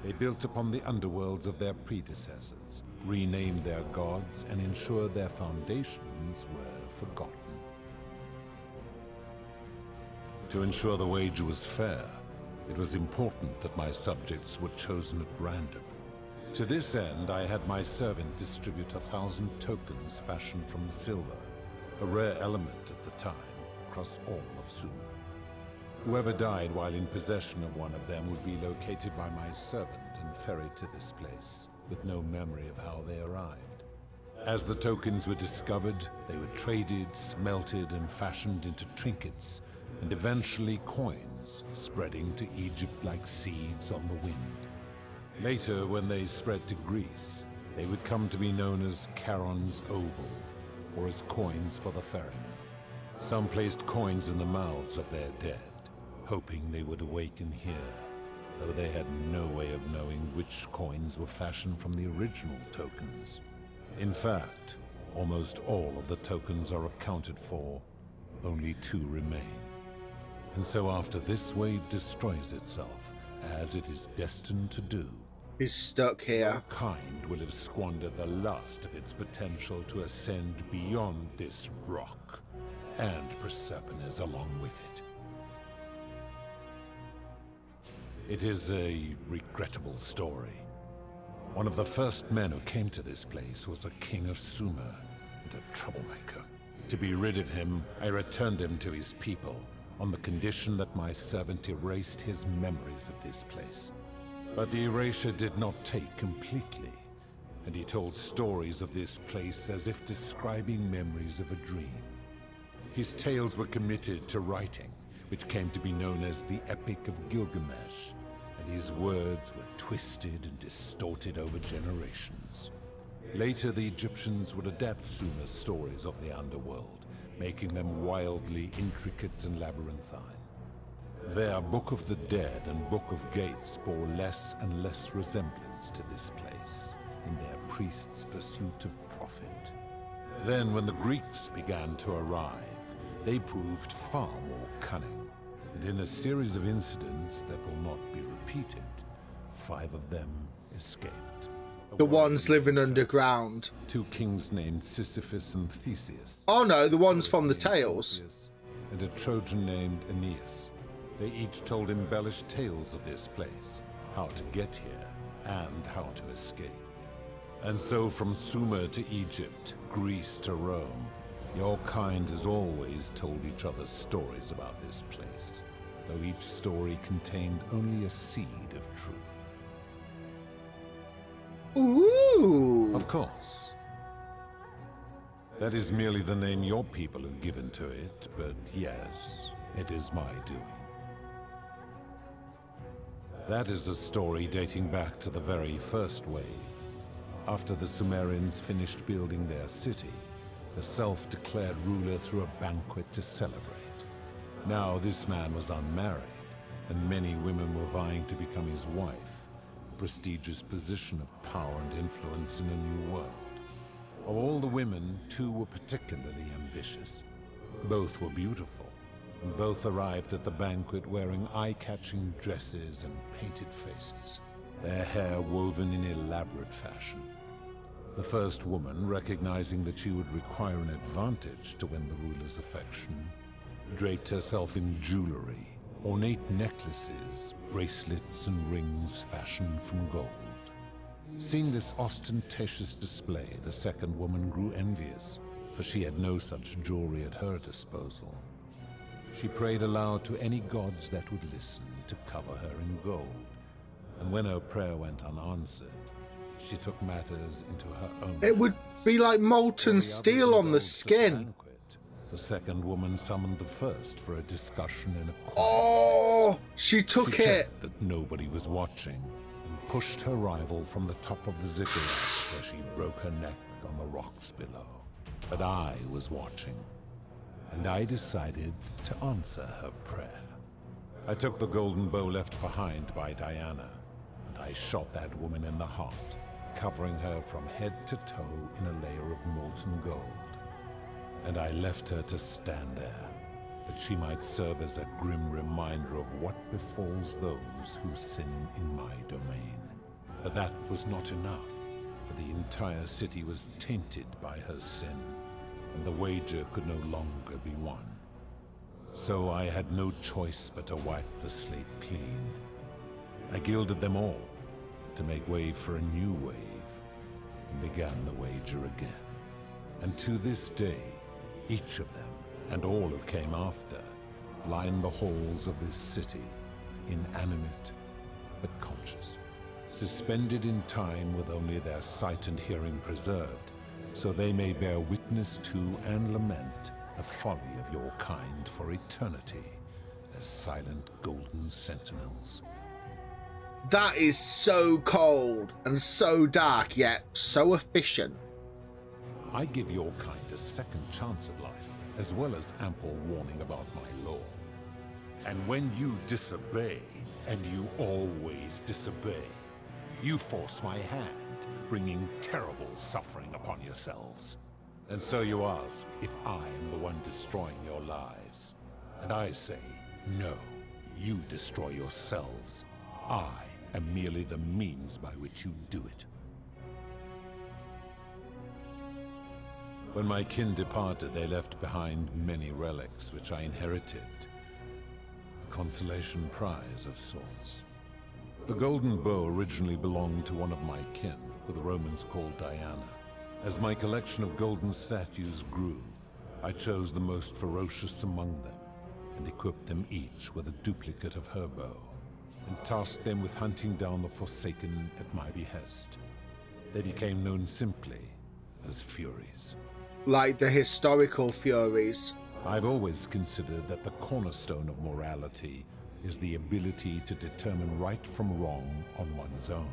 They built upon the underworlds of their predecessors, renamed their gods, and ensured their foundations were forgotten. To ensure the wager was fair, it was important that my subjects were chosen at random. To this end, I had my servant distribute 1,000 tokens fashioned from silver, a rare element at the time, across all of Sumer. Whoever died while in possession of one of them would be located by my servant and ferried to this place, with no memory of how they arrived. As the tokens were discovered, they were traded, smelted, and fashioned into trinkets, and eventually coins, spreading to Egypt like seeds on the wind. Later, when they spread to Greece, they would come to be known as Charon's Obol, or as coins for the ferrymen. Some placed coins in the mouths of their dead, hoping they would awaken here, though they had no way of knowing which coins were fashioned from the original tokens. In fact, almost all of the tokens are accounted for, only 2 remain. And so after this wave destroys itself, as it is destined to do, he's stuck here. Your kind will have squandered the last of its potential to ascend beyond this rock, and Proserpines along with it. It is a regrettable story. One of the first men who came to this place was a king of Sumer, and a troublemaker. To be rid of him, I returned him to his people, on the condition that my servant erased his memories of this place. But the erasure did not take completely, and he told stories of this place as if describing memories of a dream. His tales were committed to writing, which came to be known as the Epic of Gilgamesh, and his words were twisted and distorted over generations. Later, the Egyptians would adapt Sumer's stories of the underworld, making them wildly intricate and labyrinthine. Their Book of the Dead and Book of Gates bore less and less resemblance to this place in their priests' pursuit of profit. Then, when the Greeks began to arrive, they proved far more cunning, and in a series of incidents that will not be repeated, 5 of them escaped. The ones living underground. 2 kings named Sisyphus and Theseus. Oh no, the ones from the tales. And a Trojan named Aeneas. They each told embellished tales of this place, how to get here, and how to escape. And so from Sumer to Egypt, Greece to Rome, your kind has always told each other stories about this place, though each story contained only a seed of truth. Ooh! Of course. That is merely the name your people have given to it, but yes, it is my doing. That is a story dating back to the very first wave. After the Sumerians finished building their city, the self-declared ruler threw a banquet to celebrate. Now this man was unmarried, and many women were vying to become his wife, a prestigious position of power and influence in a new world. Of all the women, 2 were particularly ambitious. Both were beautiful, and both arrived at the banquet wearing eye-catching dresses and painted faces, their hair woven in elaborate fashion. The first woman, recognizing that she would require an advantage to win the ruler's affection, draped herself in jewelry, ornate necklaces, bracelets, and rings fashioned from gold. Seeing this ostentatious display, the second woman grew envious for she had no such jewelry at her disposal. She prayed aloud to any gods that would listen to cover her in gold, and when her prayer went unanswered, she took matters into her own It would be like molten steel on the skin. The second woman summoned the first for a discussion in a corner. Oh, she took She it. checked that nobody was watching and pushed her rival from the top of the ziggurat where she broke her neck on the rocks below. But I was watching, and I decided to answer her prayer. I took the golden bow left behind by Diana, and I shot that woman in the heart, covering her from head to toe in a layer of molten gold. And I left her to stand there, that she might serve as a grim reminder of what befalls those who sin in my domain. But that was not enough, for the entire city was tainted by her sin, and the wager could no longer be won. So I had no choice but to wipe the slate clean. I gilded them all, to make way for a new wave, and began the wager again. And to this day, each of them, and all who came after, line the halls of this city, inanimate but conscious, suspended in time with only their sight and hearing preserved, so they may bear witness to and lament the folly of your kind for eternity, as silent golden sentinels. That is so cold and so dark, yet so efficient. I give your kind a second chance at life, as well as ample warning about my law. And when you disobey, and you always disobey, you force my hand, bringing terrible suffering upon yourselves. And so you ask if I am the one destroying your lives. And I say, no, you destroy yourselves. I am merely the means by which you do it. When my kin departed, they left behind many relics which I inherited. A consolation prize of sorts. The golden bow originally belonged to one of my kin, who the Romans called Diana. As my collection of golden statues grew, I chose the most ferocious among them, and equipped them each with a duplicate of her bow, and tasked them with hunting down the Forsaken at my behest. They became known simply as Furies. Like the historical Furies. I've always considered that the cornerstone of morality is the ability to determine right from wrong on one's own.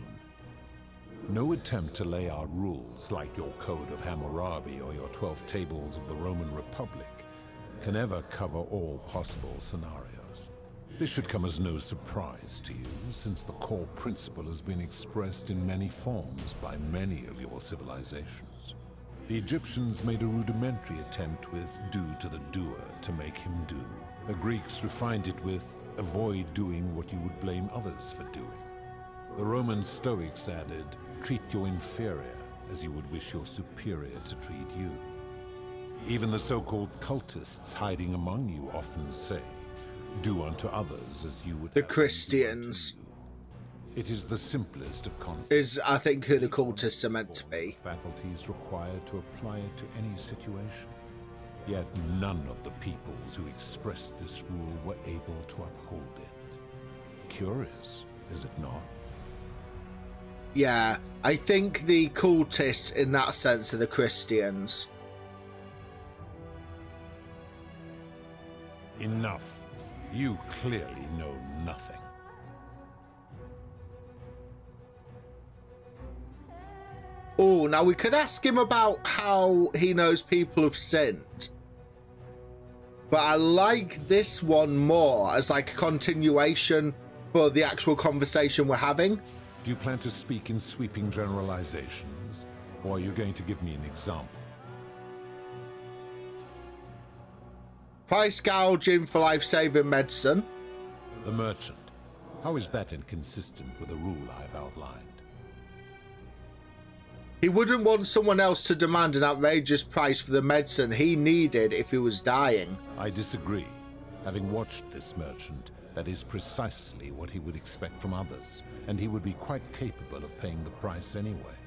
No attempt to lay out rules like your Code of Hammurabi or your 12 Tables of the Roman Republic can ever cover all possible scenarios. This should come as no surprise to you, since the core principle has been expressed in many forms by many of your civilizations. The Egyptians made a rudimentary attempt with do to the doer to make him do. The Greeks refined it with avoid doing what you would blame others for doing. The Roman Stoics added, treat your inferior as you would wish your superior to treat you. Even the so-called cultists hiding among you often say, do unto others as you would. The Christians. It is the simplest of concepts. Is, I think, who the cultists are meant to be. Faculties required to apply it to any situation. Yet none of the peoples who expressed this rule were able to uphold it. Curious, is it not? Yeah, I think the cultists in that sense are the Christians. Enough. You clearly know nothing. Oh, now we could ask him about how he knows people have sinned. But I like this one more as like a continuation for the actual conversation we're having. Do you plan to speak in sweeping generalizations, or are you going to give me an example? Price gouging for life-saving medicine. The merchant. How is that inconsistent with the rule I've outlined? He wouldn't want someone else to demand an outrageous price for the medicine he needed if he was dying. I disagree. Having watched this merchant, that is precisely what he would expect from others, and he would be quite capable of paying the price anyway.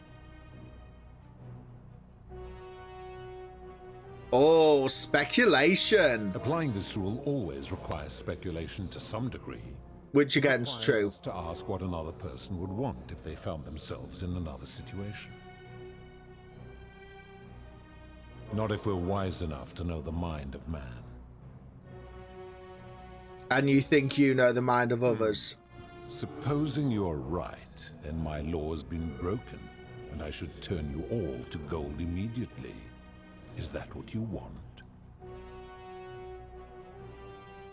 Oh, speculation. Applying this rule always requires speculation to some degree. Which again is true. To ask what another person would want if they found themselves in another situation. Not if we're wise enough to know the mind of man. And you think you know the mind of others? Supposing you're right, then my law has been broken, and I should turn you all to gold immediately. Is that what you want?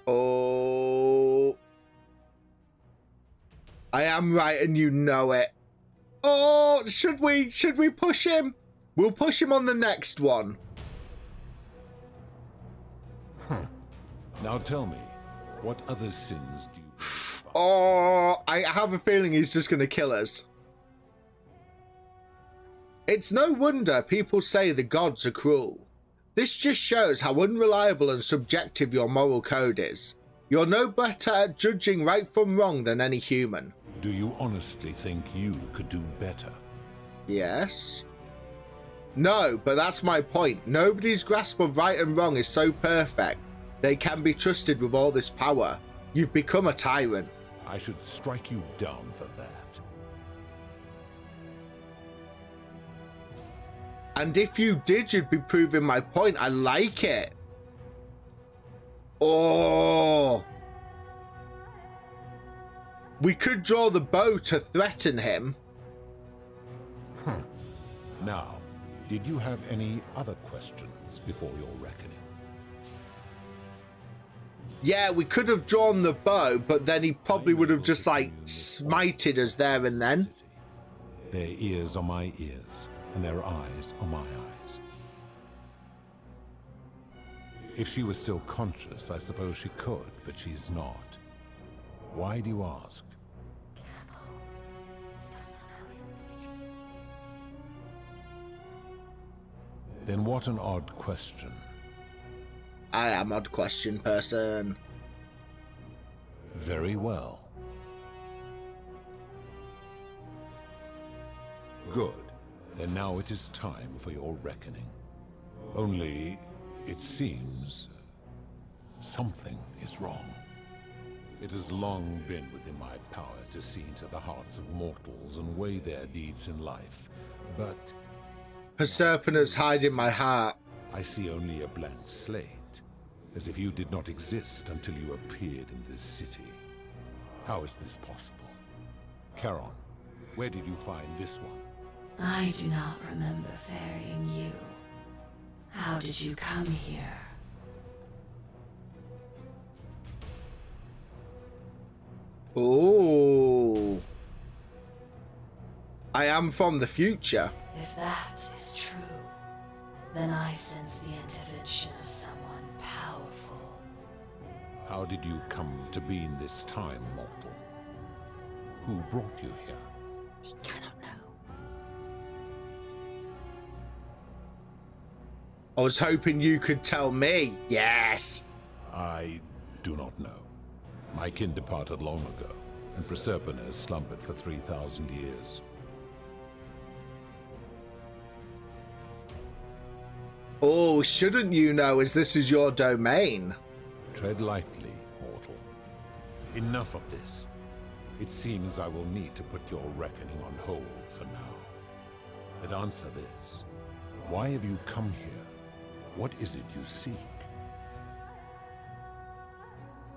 Oh. I am right and you know it. Oh, should we push him? We'll push him on the next one. Now tell me, what other sins do you... Oh, I have a feeling he's just going to kill us. It's no wonder people say the gods are cruel. This just shows how unreliable and subjective your moral code is. You're no better at judging right from wrong than any human. Do you honestly think you could do better? Yes. No, but that's my point. Nobody's grasp of right and wrong is so perfect. They can be trusted with all this power. You've become a tyrant. I should strike you down for that. And if you did, you'd be proving my point. I like it. Oh. We could draw the bow to threaten him. Now, did you have any other questions before your reckoning? Yeah, we could have drawn the bow, but then he probably would have just, like, smited us there and then. Their ears are my ears, and their eyes are my eyes. If she was still conscious, I suppose she could, but she's not. Why do you ask? Then what an odd question. I am odd question person. Very well. Good. Then now it is time for your reckoning. Only, it seems, something is wrong. It has long been within my power to see into the hearts of mortals and weigh their deeds in life, but... Persepona's hiding my heart. I see only a blank slate, as if you did not exist until you appeared in this city. How is this possible? Charon, where did you find this one? I do not remember ferrying you. How did you come here? Oh. I am from the future. If that is true, then I sense the intervention of someone powerful. How did you come to be in this time, mortal? Who brought you here? We cannot know. I was hoping you could tell me. Yes. I do not know. My kin departed long ago, and Persepone has slumbered for 3,000 years. Oh, shouldn't you know, as this is your domain? Tread lightly, mortal. Enough of this. It seems I will need to put your reckoning on hold for now. But answer this. Why have you come here? What is it you seek?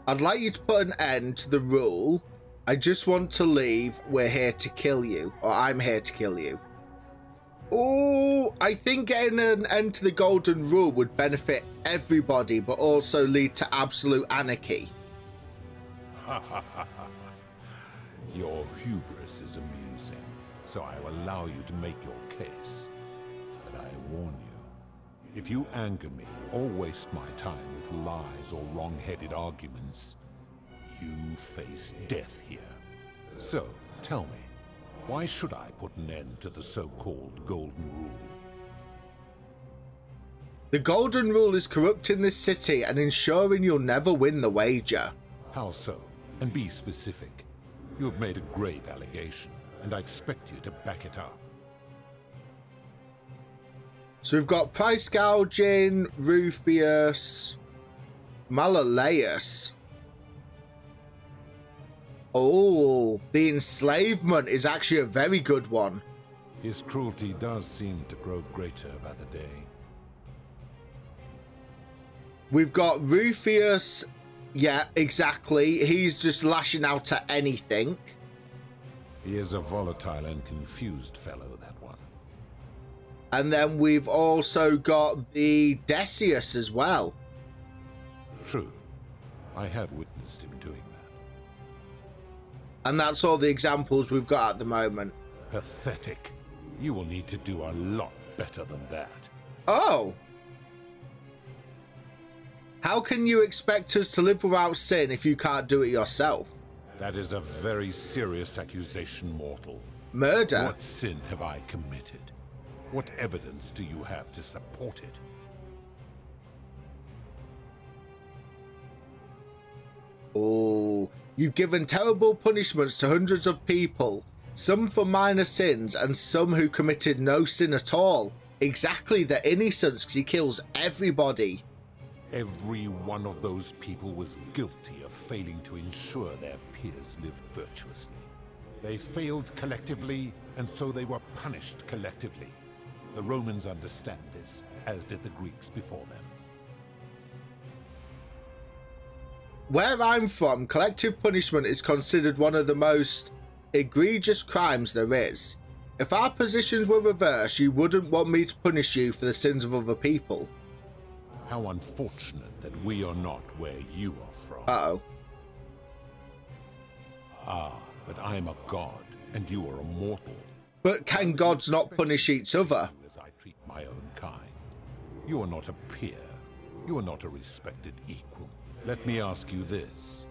I'd like you to put an end to the rule. I just want to leave. We're here to kill you. Or I'm here to kill you. Oh, I think getting an end to the golden rule would benefit everybody, but also lead to absolute anarchy. Your hubris is amusing, so I will allow you to make your case. But I warn you, if you anger me or waste my time with lies or wrong-headed arguments, you face death here. So, tell me, why should I put an end to the so-called Golden Rule? The Golden Rule is corrupting this city and ensuring you'll never win the wager. How so? And be specific. You have made a grave allegation, and I expect you to back it up. So we've got price gouging, Rufius, Malaleus. Oh, the enslavement is actually a very good one. His cruelty does seem to grow greater by the day. We've got Rufius. Yeah, exactly. He's just lashing out at anything. He is a volatile and confused fellow, that one. And then we've also got the Decius as well. True. I have witnessed him doing that. And that's all the examples we've got at the moment. Pathetic. You will need to do a lot better than that. Oh! How can you expect us to live without sin if you can't do it yourself? That is a very serious accusation, mortal. Murder? What sin have I committed? What evidence do you have to support it? Oh, you've given terrible punishments to hundreds of people, some for minor sins and some who committed no sin at all. Exactly, the innocents, because he kills everybody. Every one of those people was guilty of failing to ensure their peers lived virtuously. They failed collectively, and so they were punished collectively. The Romans understand this, as did the Greeks before them. Where I'm from, collective punishment is considered one of the most egregious crimes there is. If our positions were reversed, you wouldn't want me to punish you for the sins of other people. How unfortunate that we are not where you are from. Uh-oh. Ah, but I am a god, and you are a mortal. But can gods not punish each other? As I treat my own kind. You are not a peer. You are not a respected equal. Let me ask you this.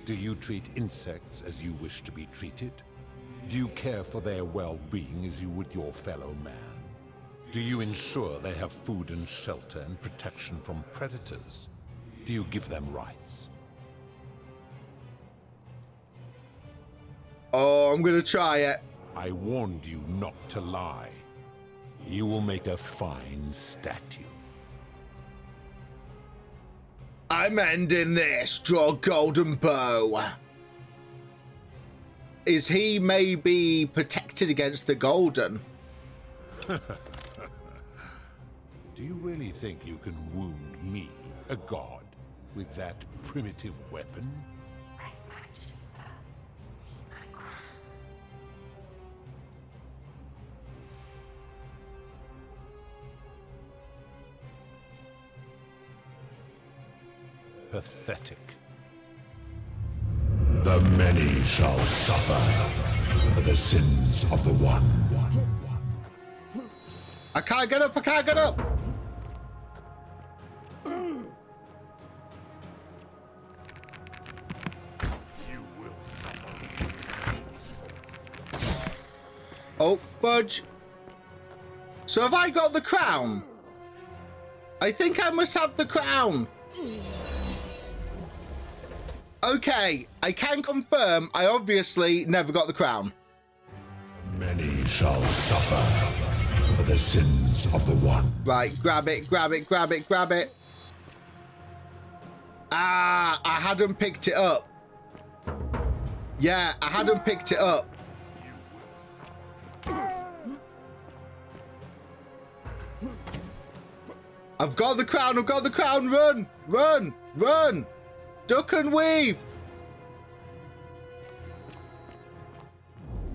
Do you treat insects as you wish to be treated? Do you care for their well-being as you would your fellow man? Do you ensure they have food and shelter and protection from predators? Do you give them rights? Oh, I'm gonna try it. I warned you not to lie. You will make a fine statue. I'm ending this. Draw golden bow. Is he maybe protected against the golden? Do you really think you can wound me, a god, with that primitive weapon? Pathetic. The many shall suffer for the sins of the one. I can't get up, I can't get up! Oh, fudge. So have I got the crown? I think I must have the crown. Okay, I can confirm I obviously never got the crown. Many shall suffer for the sins of the one. Right, grab it, grab it, grab it, grab it. Ah, I hadn't picked it up. Yeah, I hadn't picked it up. I've got the crown, I've got the crown. Run, run, run. Duck and weave.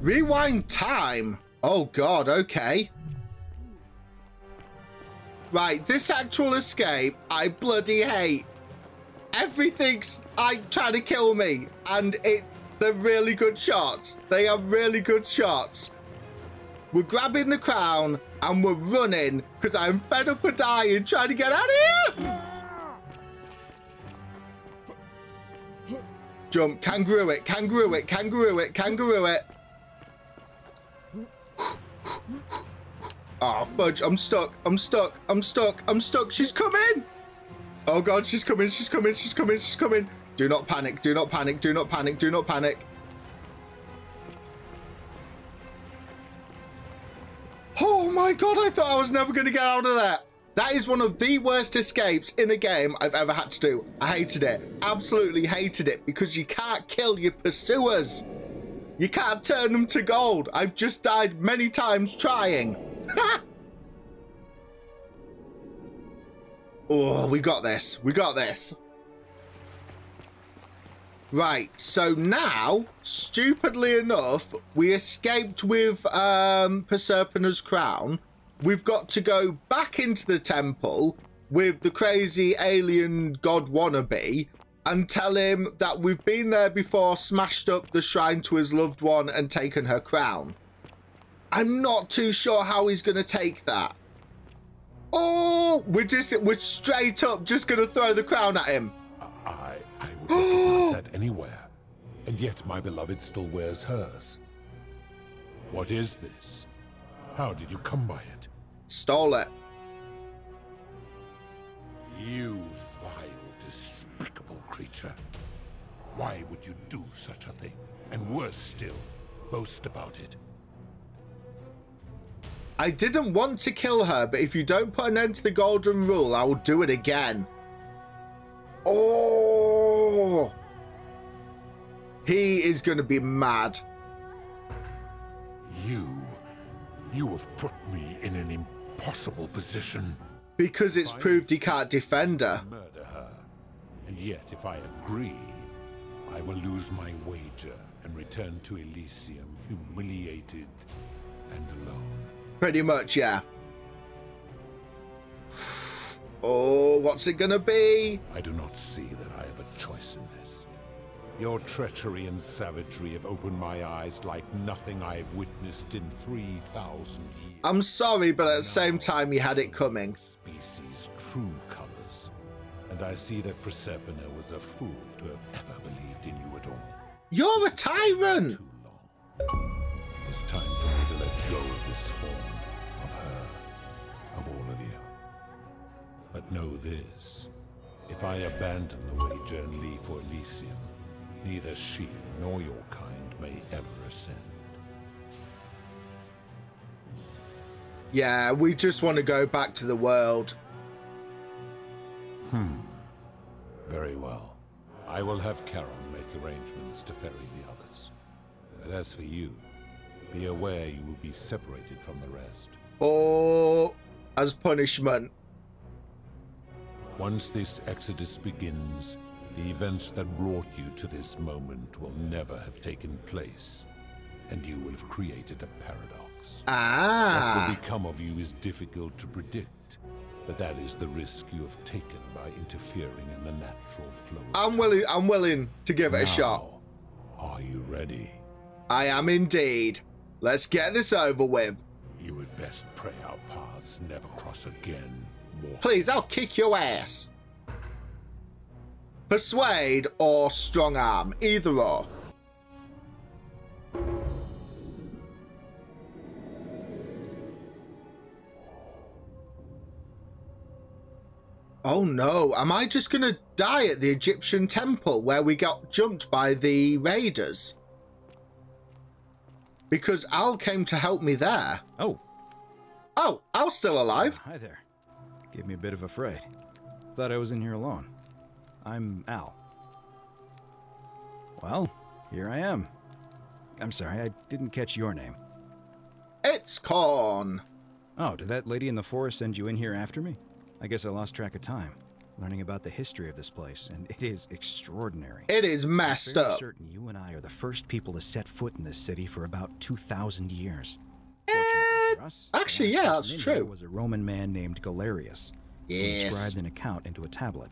Rewind time. Oh God, okay. Right, this actual escape, I bloody hate. Everything's trying to kill me, and they're really good shots. They are really good shots. We're grabbing the crown, and we're running, because I'm fed up of dying, trying to get out of here! Jump, kangaroo it, kangaroo it, kangaroo it, kangaroo it. Oh, fudge, I'm stuck, I'm stuck, I'm stuck, I'm stuck, she's coming! Oh God, she's coming, she's coming, she's coming, she's coming. Do not panic, do not panic, do not panic, do not panic. Oh my god, I thought I was never going to get out of that. That is one of the worst escapes in a game I've ever had to do. I hated it. Absolutely hated it because you can't kill your pursuers. You can't turn them to gold. I've just died many times trying. Oh, we got this. We got this. Right, so now, stupidly enough, we escaped with Proserpina's crown. We've got to go back into the temple with the crazy alien god wannabe and tell him that we've been there before, smashed up the shrine to his loved one and taken her crown. I'm not too sure how he's going to take that. Oh, we're straight up just going to throw the crown at him. I would recognize that anywhere, and yet my beloved still wears hers. What is this? How did you come by it? Stole it. You vile, despicable creature. Why would you do such a thing? And worse still, boast about it. I didn't want to kill her, but if you don't put an end to the golden rule, I will do it again. Oh! He is going to be mad. You have put me in an impossible position. Because it's proved he can't defend her. Murder her. And yet, if I agree, I will lose my wager and return to Elysium humiliated and alone. Pretty much, yeah. Oh, what's it gonna be? I do not see that I have a choice in this. Your treachery and savagery have opened my eyes like nothing I've witnessed in 3,000 years. I'm sorry, but at the same time, you had it coming. Species' true colors. And I see that Proserpina was a fool to have ever believed in you at all. You're a tyrant! Too long. It's time for me to let go of this form, of her, of all of you. But know this, if I abandon the wager and leave for Elysium, neither she nor your kind may ever ascend. Yeah, we just want to go back to the world. Very well. I will have Charon make arrangements to ferry the others. But as for you, be aware you will be separated from the rest. Or as punishment. Once this exodus begins, the events that brought you to this moment will never have taken place, and you will have created a paradox. Ah. What will become of you is difficult to predict, but that is the risk you have taken by interfering in the natural flow of time. I'm willing to give it a shot. Are you ready? I am indeed. Let's get this over with. You had best pray our paths never cross again, mortal. Please, I'll kick your ass. Persuade or strong arm, either or. Oh no, am I just gonna die at the Egyptian temple where we got jumped by the raiders? Because Al came to help me there. Oh, Al's still alive. hi there. Gave me a bit of a fright. Thought I was in here alone. I'm Al. Well, here I am. I'm sorry, I didn't catch your name. It's Corn. Oh, did that lady in the forest send you in here after me? I guess I lost track of time, learning about the history of this place, and it is extraordinary. It is messed up. I'm certain you and I are the first people to set foot in this city for about 2,000 years. Fortunately for us, actually, yeah, that's true. There was a Roman man named Galerius who inscribed an account into a tablet.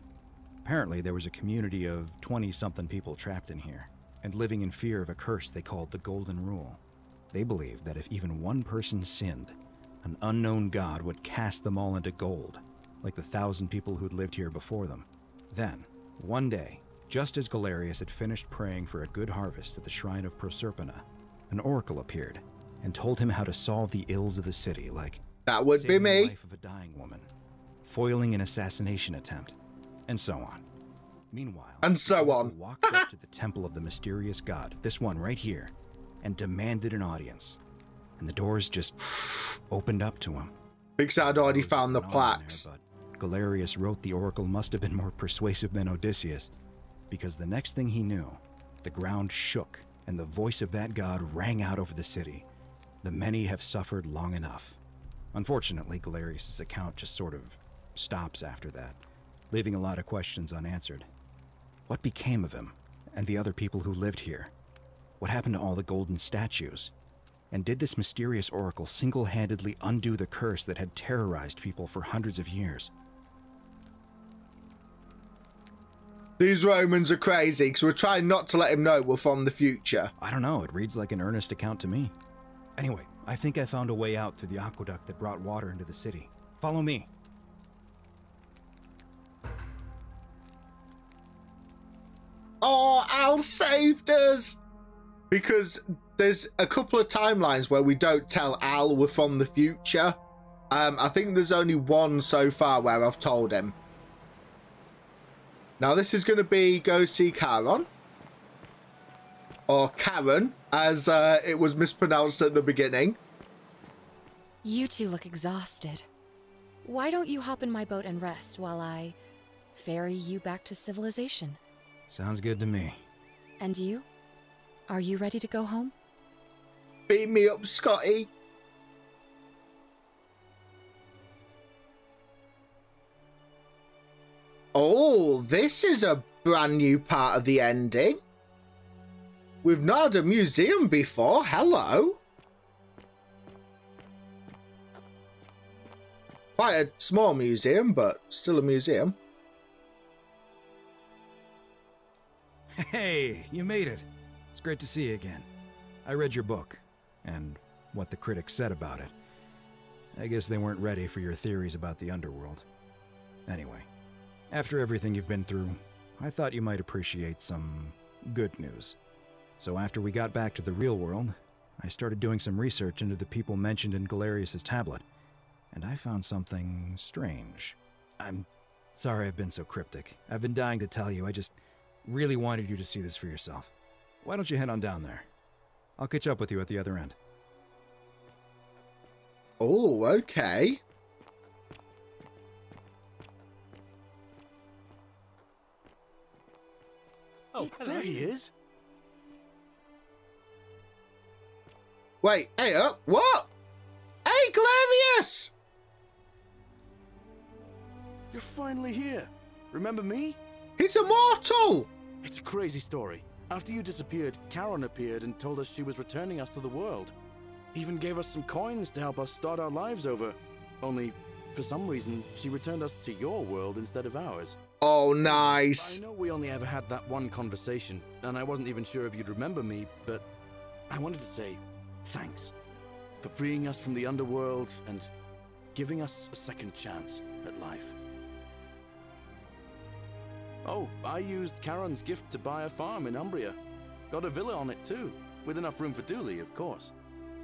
Apparently, there was a community of 20-something people trapped in here, and living in fear of a curse they called the Golden Rule. They believed that if even one person sinned, an unknown god would cast them all into gold, like the 1,000 people who'd lived here before them. Then, one day, just as Galerius had finished praying for a good harvest at the shrine of Proserpina, an oracle appeared and told him how to solve the ills of the city, like that would be me, the life of a dying woman, foiling an assassination attempt, and so on. Meanwhile, walked up to the temple of the mysterious god, this one right here, and demanded an audience. and the doors just opened up to him. Because I'd already found the plaques. There, but Galerius wrote the oracle must have been more persuasive than Odysseus, because the next thing he knew, the ground shook, and the voice of that god rang out over the city. The many have suffered long enough. Unfortunately, Galerius' account just sort of stops after that, leaving a lot of questions unanswered. What became of him, and the other people who lived here? What happened to all the golden statues? And did this mysterious oracle single-handedly undo the curse that had terrorized people for hundreds of years? These Romans are crazy, because we're trying not to let him know we're from the future. I don't know, it reads like an earnest account to me. Anyway, I think I found a way out through the aqueduct that brought water into the city. Follow me. Oh, Al saved us! Because there's a couple of timelines where we don't tell Al we're from the future. I think there's only one so far where I've told him. Now this is going to be go see Charon. Or Karen, as it was mispronounced at the beginning. You two look exhausted. Why don't you hop in my boat and rest while I ferry you back to civilization? Sounds good to me. And you? Are you ready to go home? Beat me up, Scotty. Oh, this is a brand new part of the ending. We've not had a museum before. Hello. Quite a small museum, but still a museum. Hey, you made it. It's great to see you again. I read your book, and what the critics said about it. I guess they weren't ready for your theories about the underworld. Anyway, after everything you've been through, I thought you might appreciate some good news. So after we got back to the real world, I started doing some research into the people mentioned in Galerius' tablet, and I found something strange. I'm sorry I've been so cryptic. I've been dying to tell you, I just really wanted you to see this for yourself. Why don't you head on down there? I'll catch up with you at the other end. Oh, okay. Oh, there he is. Wait, hey, what? Hey, Galerius! You're finally here. Remember me? He's immortal! It's a crazy story. After you disappeared, Charon appeared and told us she was returning us to the world. Even gave us some coins to help us start our lives over. Only, for some reason, she returned us to your world instead of ours. Oh, nice. I know we only ever had that one conversation, and I wasn't even sure if you'd remember me, but I wanted to say thanks for freeing us from the underworld and giving us a second chance at life. Oh, I used Charon's gift to buy a farm in Umbria. Got a villa on it too, with enough room for Dooley, of course.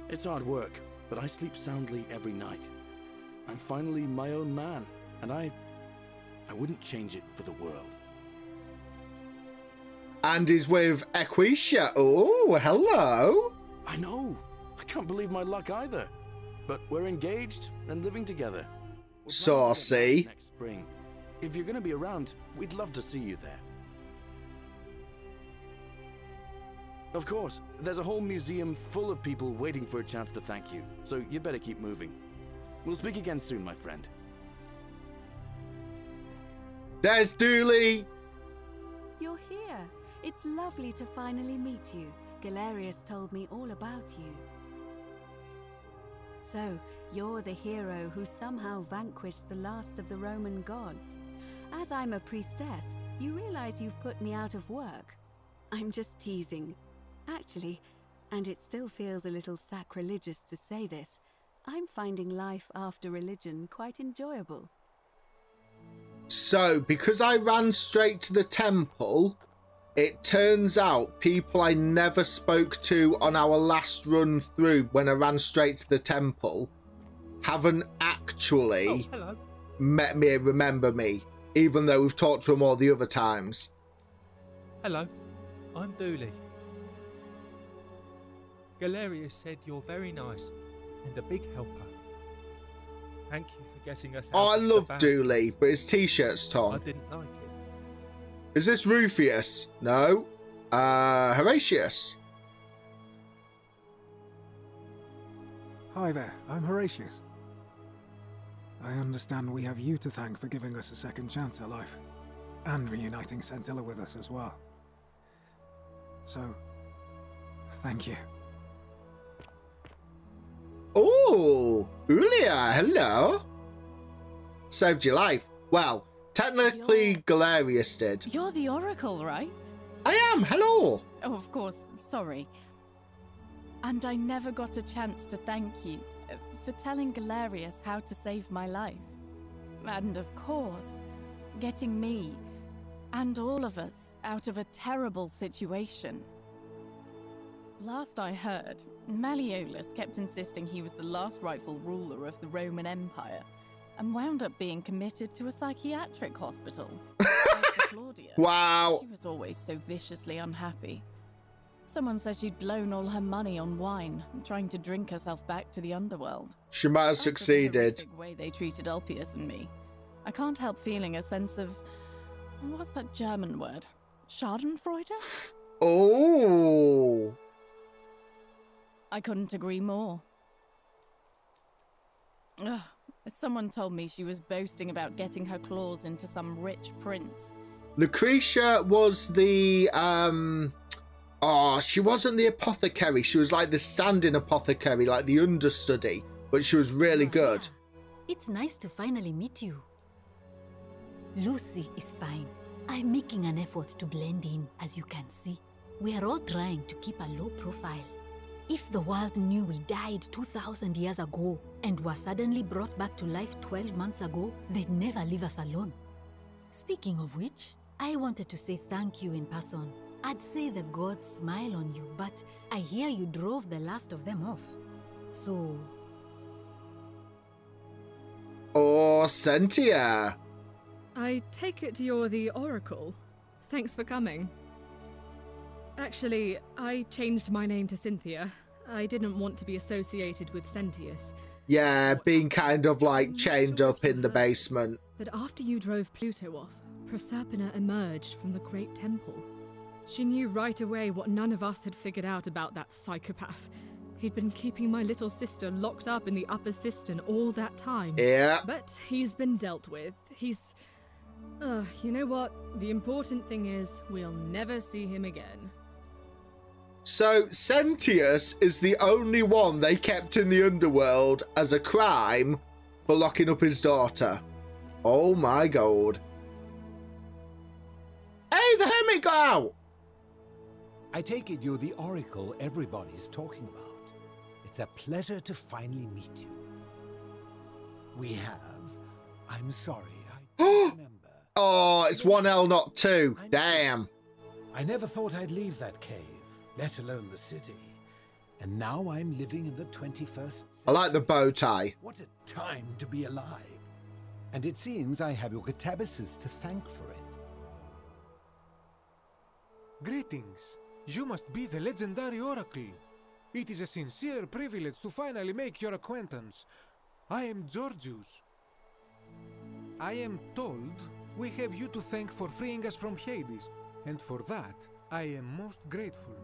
It's hard work, but I sleep soundly every night. I'm finally my own man, and I wouldn't change it for the world. And he's with Equisha. Oh, hello. I know. I can't believe my luck either. But we're engaged and living together. Saucy. Next spring. If you're going to be around, we'd love to see you there. Of course, there's a whole museum full of people waiting for a chance to thank you, so you better keep moving. We'll speak again soon, my friend. There's Dooley! You're here. It's lovely to finally meet you. Galerius told me all about you. So, you're the hero who somehow vanquished the last of the Roman gods. As I'm a priestess, you realize you've put me out of work. I'm just teasing. Actually, and it still feels a little sacrilegious to say this, I'm finding life after religion quite enjoyable. So, because I ran straight to the temple, it turns out people I never spoke to on our last run through when I ran straight to the temple haven't actually met me and remember me, even though we've talked to them all the other times. Hello, I'm Dooley. Galerius said you're very nice and a big helper. Thank you for getting us out Oh, I of the love valley. Dooley, but his t-shirt's I torn. didn't like it. Is this Rufius? No. Horatius. Hi there, I'm Horatius. I understand we have you to thank for giving us a second chance at life, and reuniting Scintilla with us as well. So, thank you. Oh, Ulia, hello. Saved your life. Well, technically Galerius did. You're the Oracle, right? I am, hello. Oh, of course, sorry. And I never got a chance to thank you for telling Galerius how to save my life. And of course, getting me and all of us out of a terrible situation. Last I heard, Malleolus kept insisting he was the last rightful ruler of the Roman Empire and wound up being committed to a psychiatric hospital. As for Claudia, wow. She was always so viciously unhappy. Someone said she'd blown all her money on wine, trying to drink herself back to the underworld. She might have succeeded. The horrific way they treated Ulpius and me, I can't help feeling a sense of... what's that German word? Schadenfreude? Oh. I couldn't agree more. Ugh. Someone told me she was boasting about getting her claws into some rich prince. Lucretia was the, oh, she wasn't the apothecary. She was like the stand-in apothecary, like the understudy. But she was really good. It's nice to finally meet you. Lucy is fine. I'm making an effort to blend in, as you can see. We are all trying to keep a low profile. If the world knew we died 2,000 years ago and were suddenly brought back to life 12 months ago, they'd never leave us alone. Speaking of which, I wanted to say thank you in person. I'd say the gods smile on you, but I hear you drove the last of them off. So... Oh, Cynthia. I take it you're the Oracle. Thanks for coming. Actually, I changed my name to Cynthia. I didn't want to be associated with Sentius. Yeah, being kind of like chained up in the basement. But after you drove Pluto off, Proserpina emerged from the Great Temple. She knew right away what none of us had figured out about that psychopath. He'd been keeping my little sister locked up in the upper cistern all that time. Yeah. But he's been dealt with. He's... you know what? The important thing is we'll never see him again. So, Sentius is the only one they kept in the underworld as a crime for locking up his daughter. Oh my god. Hey, the hermit got out! I take it you're the Oracle everybody's talking about. It's a pleasure to finally meet you. We have... I'm sorry, I don't remember. Oh, it's 1L, not 2. Damn. I never thought I'd leave that cave, let alone the city. And now I'm living in the 21st century. I like the bow tie. What a time to be alive. And it seems I have your catabasis to thank for it. Greetings. You must be the legendary Oracle. It is a sincere privilege to finally make your acquaintance. I am Georgius. I am told we have you to thank for freeing us from Hades, and for that I am most grateful.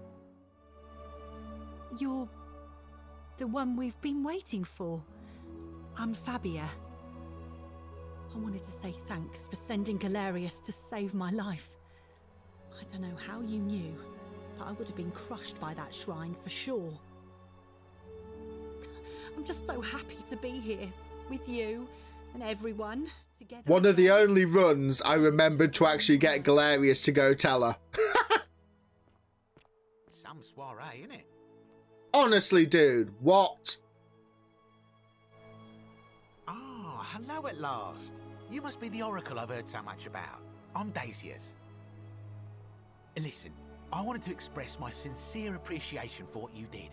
You're the one we've been waiting for. I'm Fabia. I wanted to say thanks for sending Galerius to save my life. I don't know how you knew, but I would have been crushed by that shrine for sure. I'm just so happy to be here with you and everyone together. One of the only runs I remembered to actually get Galerius to go tell her. Some soiree, innit? Honestly, dude, what? Ah, hello at last. You must be the Oracle I've heard so much about. I'm Dacius. Listen, I wanted to express my sincere appreciation for what you did.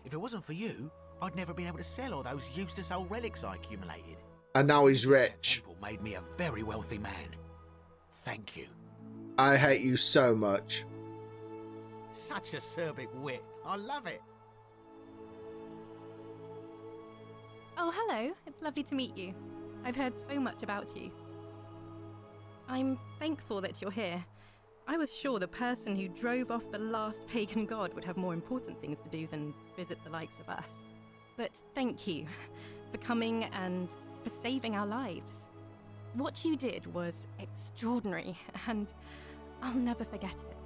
If it wasn't for you, I'd never been able to sell all those useless old relics I accumulated. And now he's rich. Temple made me a very wealthy man. Thank you. I hate you so much. Such acerbic wit. I love it. Oh, hello. It's lovely to meet you. I've heard so much about you. I'm thankful that you're here. I was sure the person who drove off the last pagan god would have more important things to do than visit the likes of us. But thank you for coming and for saving our lives. What you did was extraordinary, and I'll never forget it.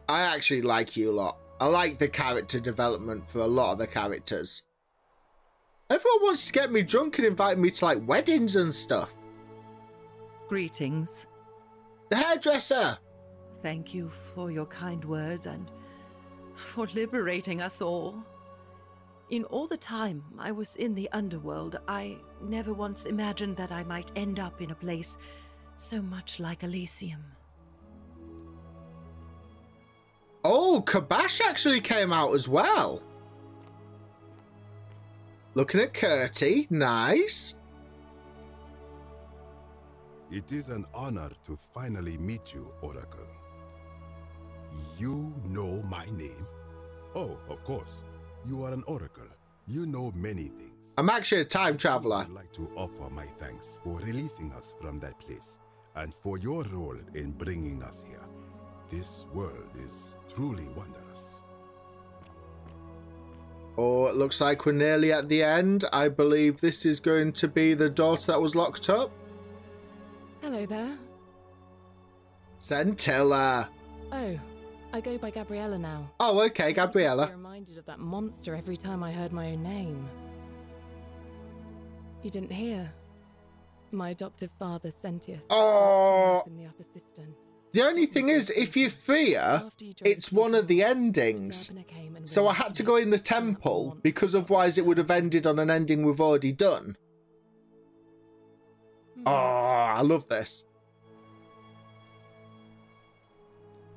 I actually like you a lot. I like the character development for a lot of the characters. Everyone wants to get me drunk and invite me to like weddings and stuff. Greetings. The hairdresser! Thank you for your kind words and for liberating us all. In all the time I was in the underworld, I never once imagined that I might end up in a place so much like Elysium. Oh, Kabash actually came out as well. Looking at Curti, nice. It is an honor to finally meet you, Oracle. You know my name? Oh, of course. You are an Oracle. You know many things. I'm actually a time traveler. I would like to offer my thanks for releasing us from that place and for your role in bringing us here. This world is truly wondrous. Oh, it looks like we're nearly at the end. I believe this is going to be the daughter that was locked up. Hello there. Scintilla. Oh, I go by Gabriella now. Oh, okay, Gabriella. I'm reminded of that monster every time I heard my own name. You didn't hear? My adoptive father, Sentius. Oh. In the upper cistern. The only thing is, if you free her, it's one of the endings. So I had to go in the temple, because otherwise it would have ended on an ending we've already done. Oh, I love this.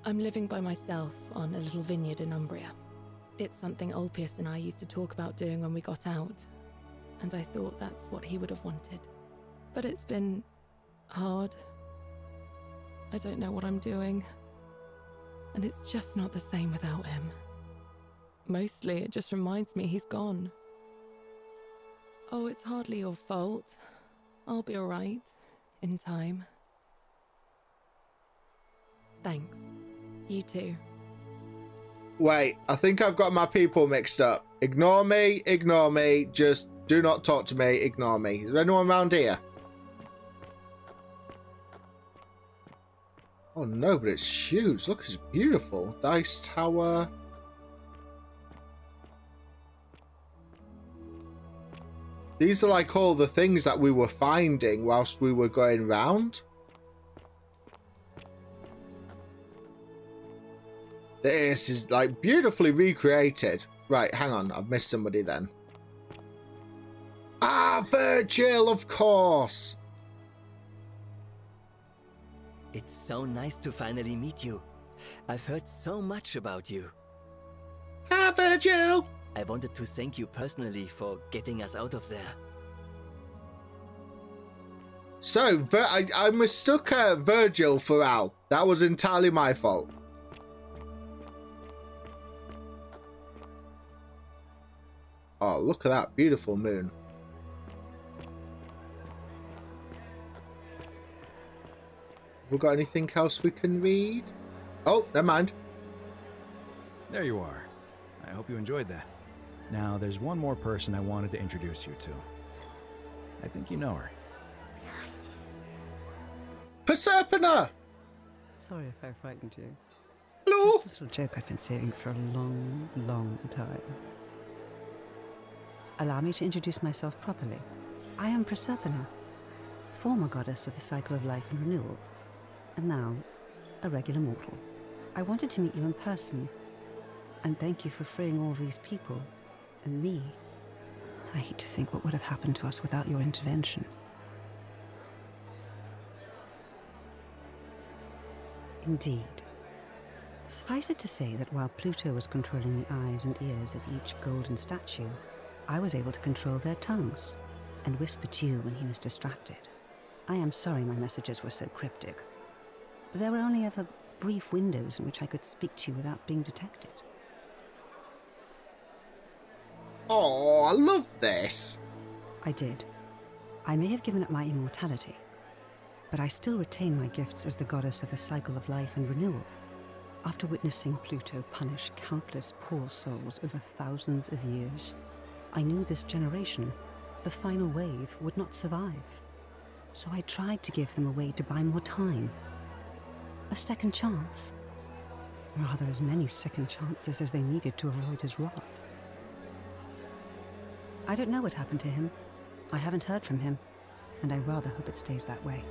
I'm living by myself on a little vineyard in Umbria. It's something Ulpius and I used to talk about doing when we got out, and I thought that's what he would have wanted. But it's been hard. I don't know what I'm doing, and it's just not the same without him. Mostly it just reminds me he's gone. Oh, it's hardly your fault. I'll be alright, in time. Thanks. You too. Wait, I think I've got my people mixed up. Ignore me, just do not talk to me, ignore me. Is there anyone around here? Oh no, but it's huge. Look, it's beautiful. Dice Tower. These are like all the things that we were finding whilst we were going round. This is like beautifully recreated. Right, hang on. I've missed somebody then. Ah, Virgil, of course. It's so nice to finally meet you. I've heard so much about you. Ah, Virgil! I wanted to thank you personally for getting us out of there. So, I mistook Virgil for Al. That was entirely my fault. Oh, look at that beautiful moon. Have we got anything else we can read? Oh, never mind. There you are. I hope you enjoyed that. Now, there's one more person I wanted to introduce you to. I think you know her. Persephone! Sorry if I frightened you. Hello? Just a little joke I've been saving for a long, long time. Allow me to introduce myself properly. I am Persephone, former goddess of the cycle of life and renewal, and now a regular mortal. I wanted to meet you in person, and thank you for freeing all these people, and me. I hate to think what would have happened to us without your intervention. Indeed. Suffice it to say that while Pluto was controlling the eyes and ears of each golden statue, I was able to control their tongues and whisper to you when he was distracted. I am sorry my messages were so cryptic. There were only ever brief windows in which I could speak to you without being detected. Oh, I love this. I did. I may have given up my immortality, but I still retain my gifts as the goddess of the cycle of life and renewal. After witnessing Pluto punish countless poor souls over thousands of years, I knew this generation, the final wave, would not survive. So I tried to give them a way to buy more time. A second chance. Rather, as many second chances as they needed to avoid his wrath. I don't know what happened to him. I haven't heard from him, and I rather hope it stays that way.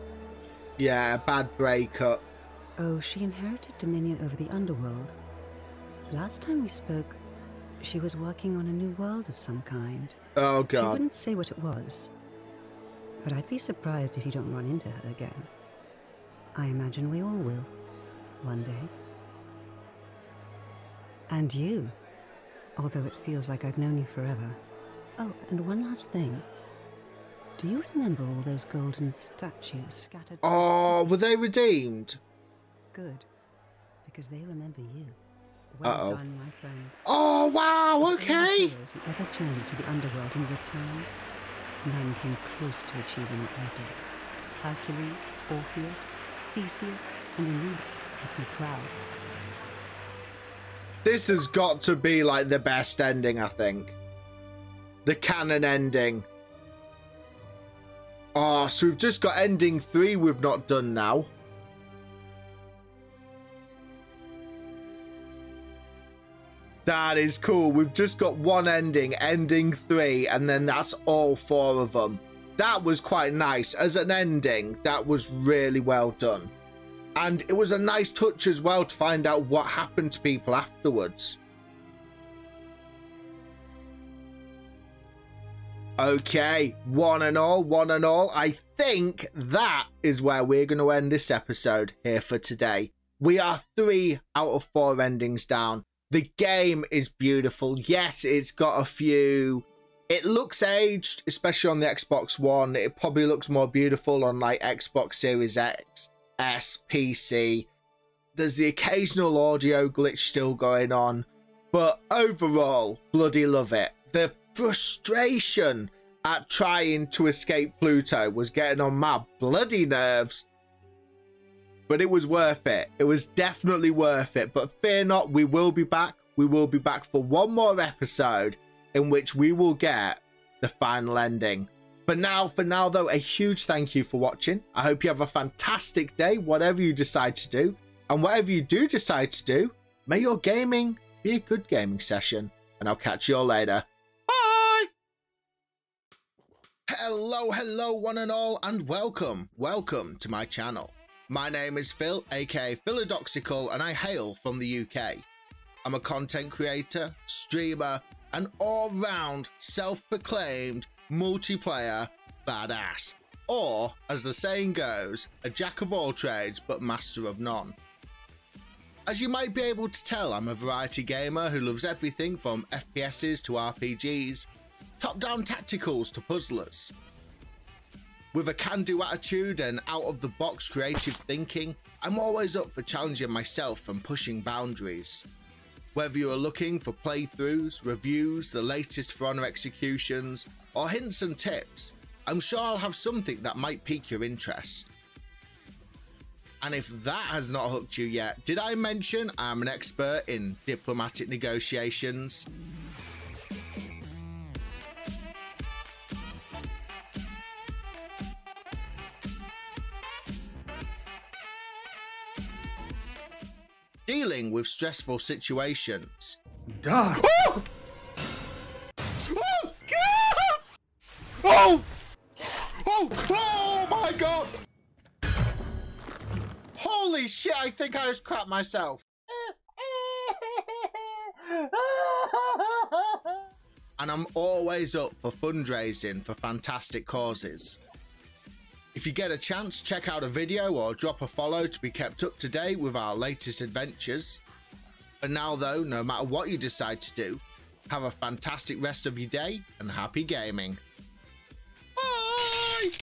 Yeah, bad breakup. Oh, she inherited dominion over the underworld. Last time we spoke, she was working on a new world of some kind. Oh, God. She wouldn't say what it was, but I'd be surprised if you don't run into her again. I imagine we all will, one day. And you, although it feels like I've known you forever. Oh, and one last thing. Do you remember all those golden statues scattered? Oh, were they redeemed? Good, because they remember you. Well done, my friend. Oh, wow, okay. Heroes who ever journeyed to the underworld and returned, none came close to achieving what you did. Hercules, Orpheus, Theseus, and Aeneas would be proud. This has got to be like the best ending, I think. The canon ending. Oh, so we've just got ending 3 we've not done now. That is cool. We've just got one ending, ending 3, and then that's all 4 of them. That was quite nice. As an ending, that was really well done. And it was a nice touch as well to find out what happened to people afterwards. Okay, one and all, I think that is where we're going to end this episode here for today. We are 3 out of 4 endings down. The game is beautiful. Yes, it's got a few... It looks aged, especially on the Xbox One. It probably looks more beautiful on like Xbox Series X, S, PC. There's the occasional audio glitch still going on. But overall, bloody love it. The frustration at trying to escape Pluto was getting on my bloody nerves. But it was worth it. It was definitely worth it. But fear not, we will be back. We will be back for one more episode in which we will get the final ending. For now though, a huge thank you for watching. I hope you have a fantastic day, whatever you decide to do. And whatever you do decide to do, may your gaming be a good gaming session. And I'll catch you all later. Bye! Hello, one and all, and welcome to my channel. My name is Phil, aka Philadoxical, and I hail from the UK. I'm a content creator, streamer, and all-round self-proclaimed multiplayer badass. Or, as the saying goes, a jack of all trades but master of none. As you might be able to tell, I'm a variety gamer who loves everything from FPSs to RPGs, top-down tacticals to puzzlers. With a can-do attitude and out-of-the-box creative thinking, I'm always up for challenging myself and pushing boundaries. Whether you are looking for playthroughs, reviews, the latest For Honor executions, or hints and tips, I'm sure I'll have something that might pique your interest. And if that has not hooked you yet, did I mention I'm an expert in diplomatic negotiations? Dealing with stressful situations. Die! Oh! Oh! Oh! Oh! Oh my god! Holy shit, I think I just crapped myself. And I'm always up for fundraising for fantastic causes. If you get a chance, check out a video or drop a follow to be kept up to date with our latest adventures. For now though, no matter what you decide to do, have a fantastic rest of your day and happy gaming.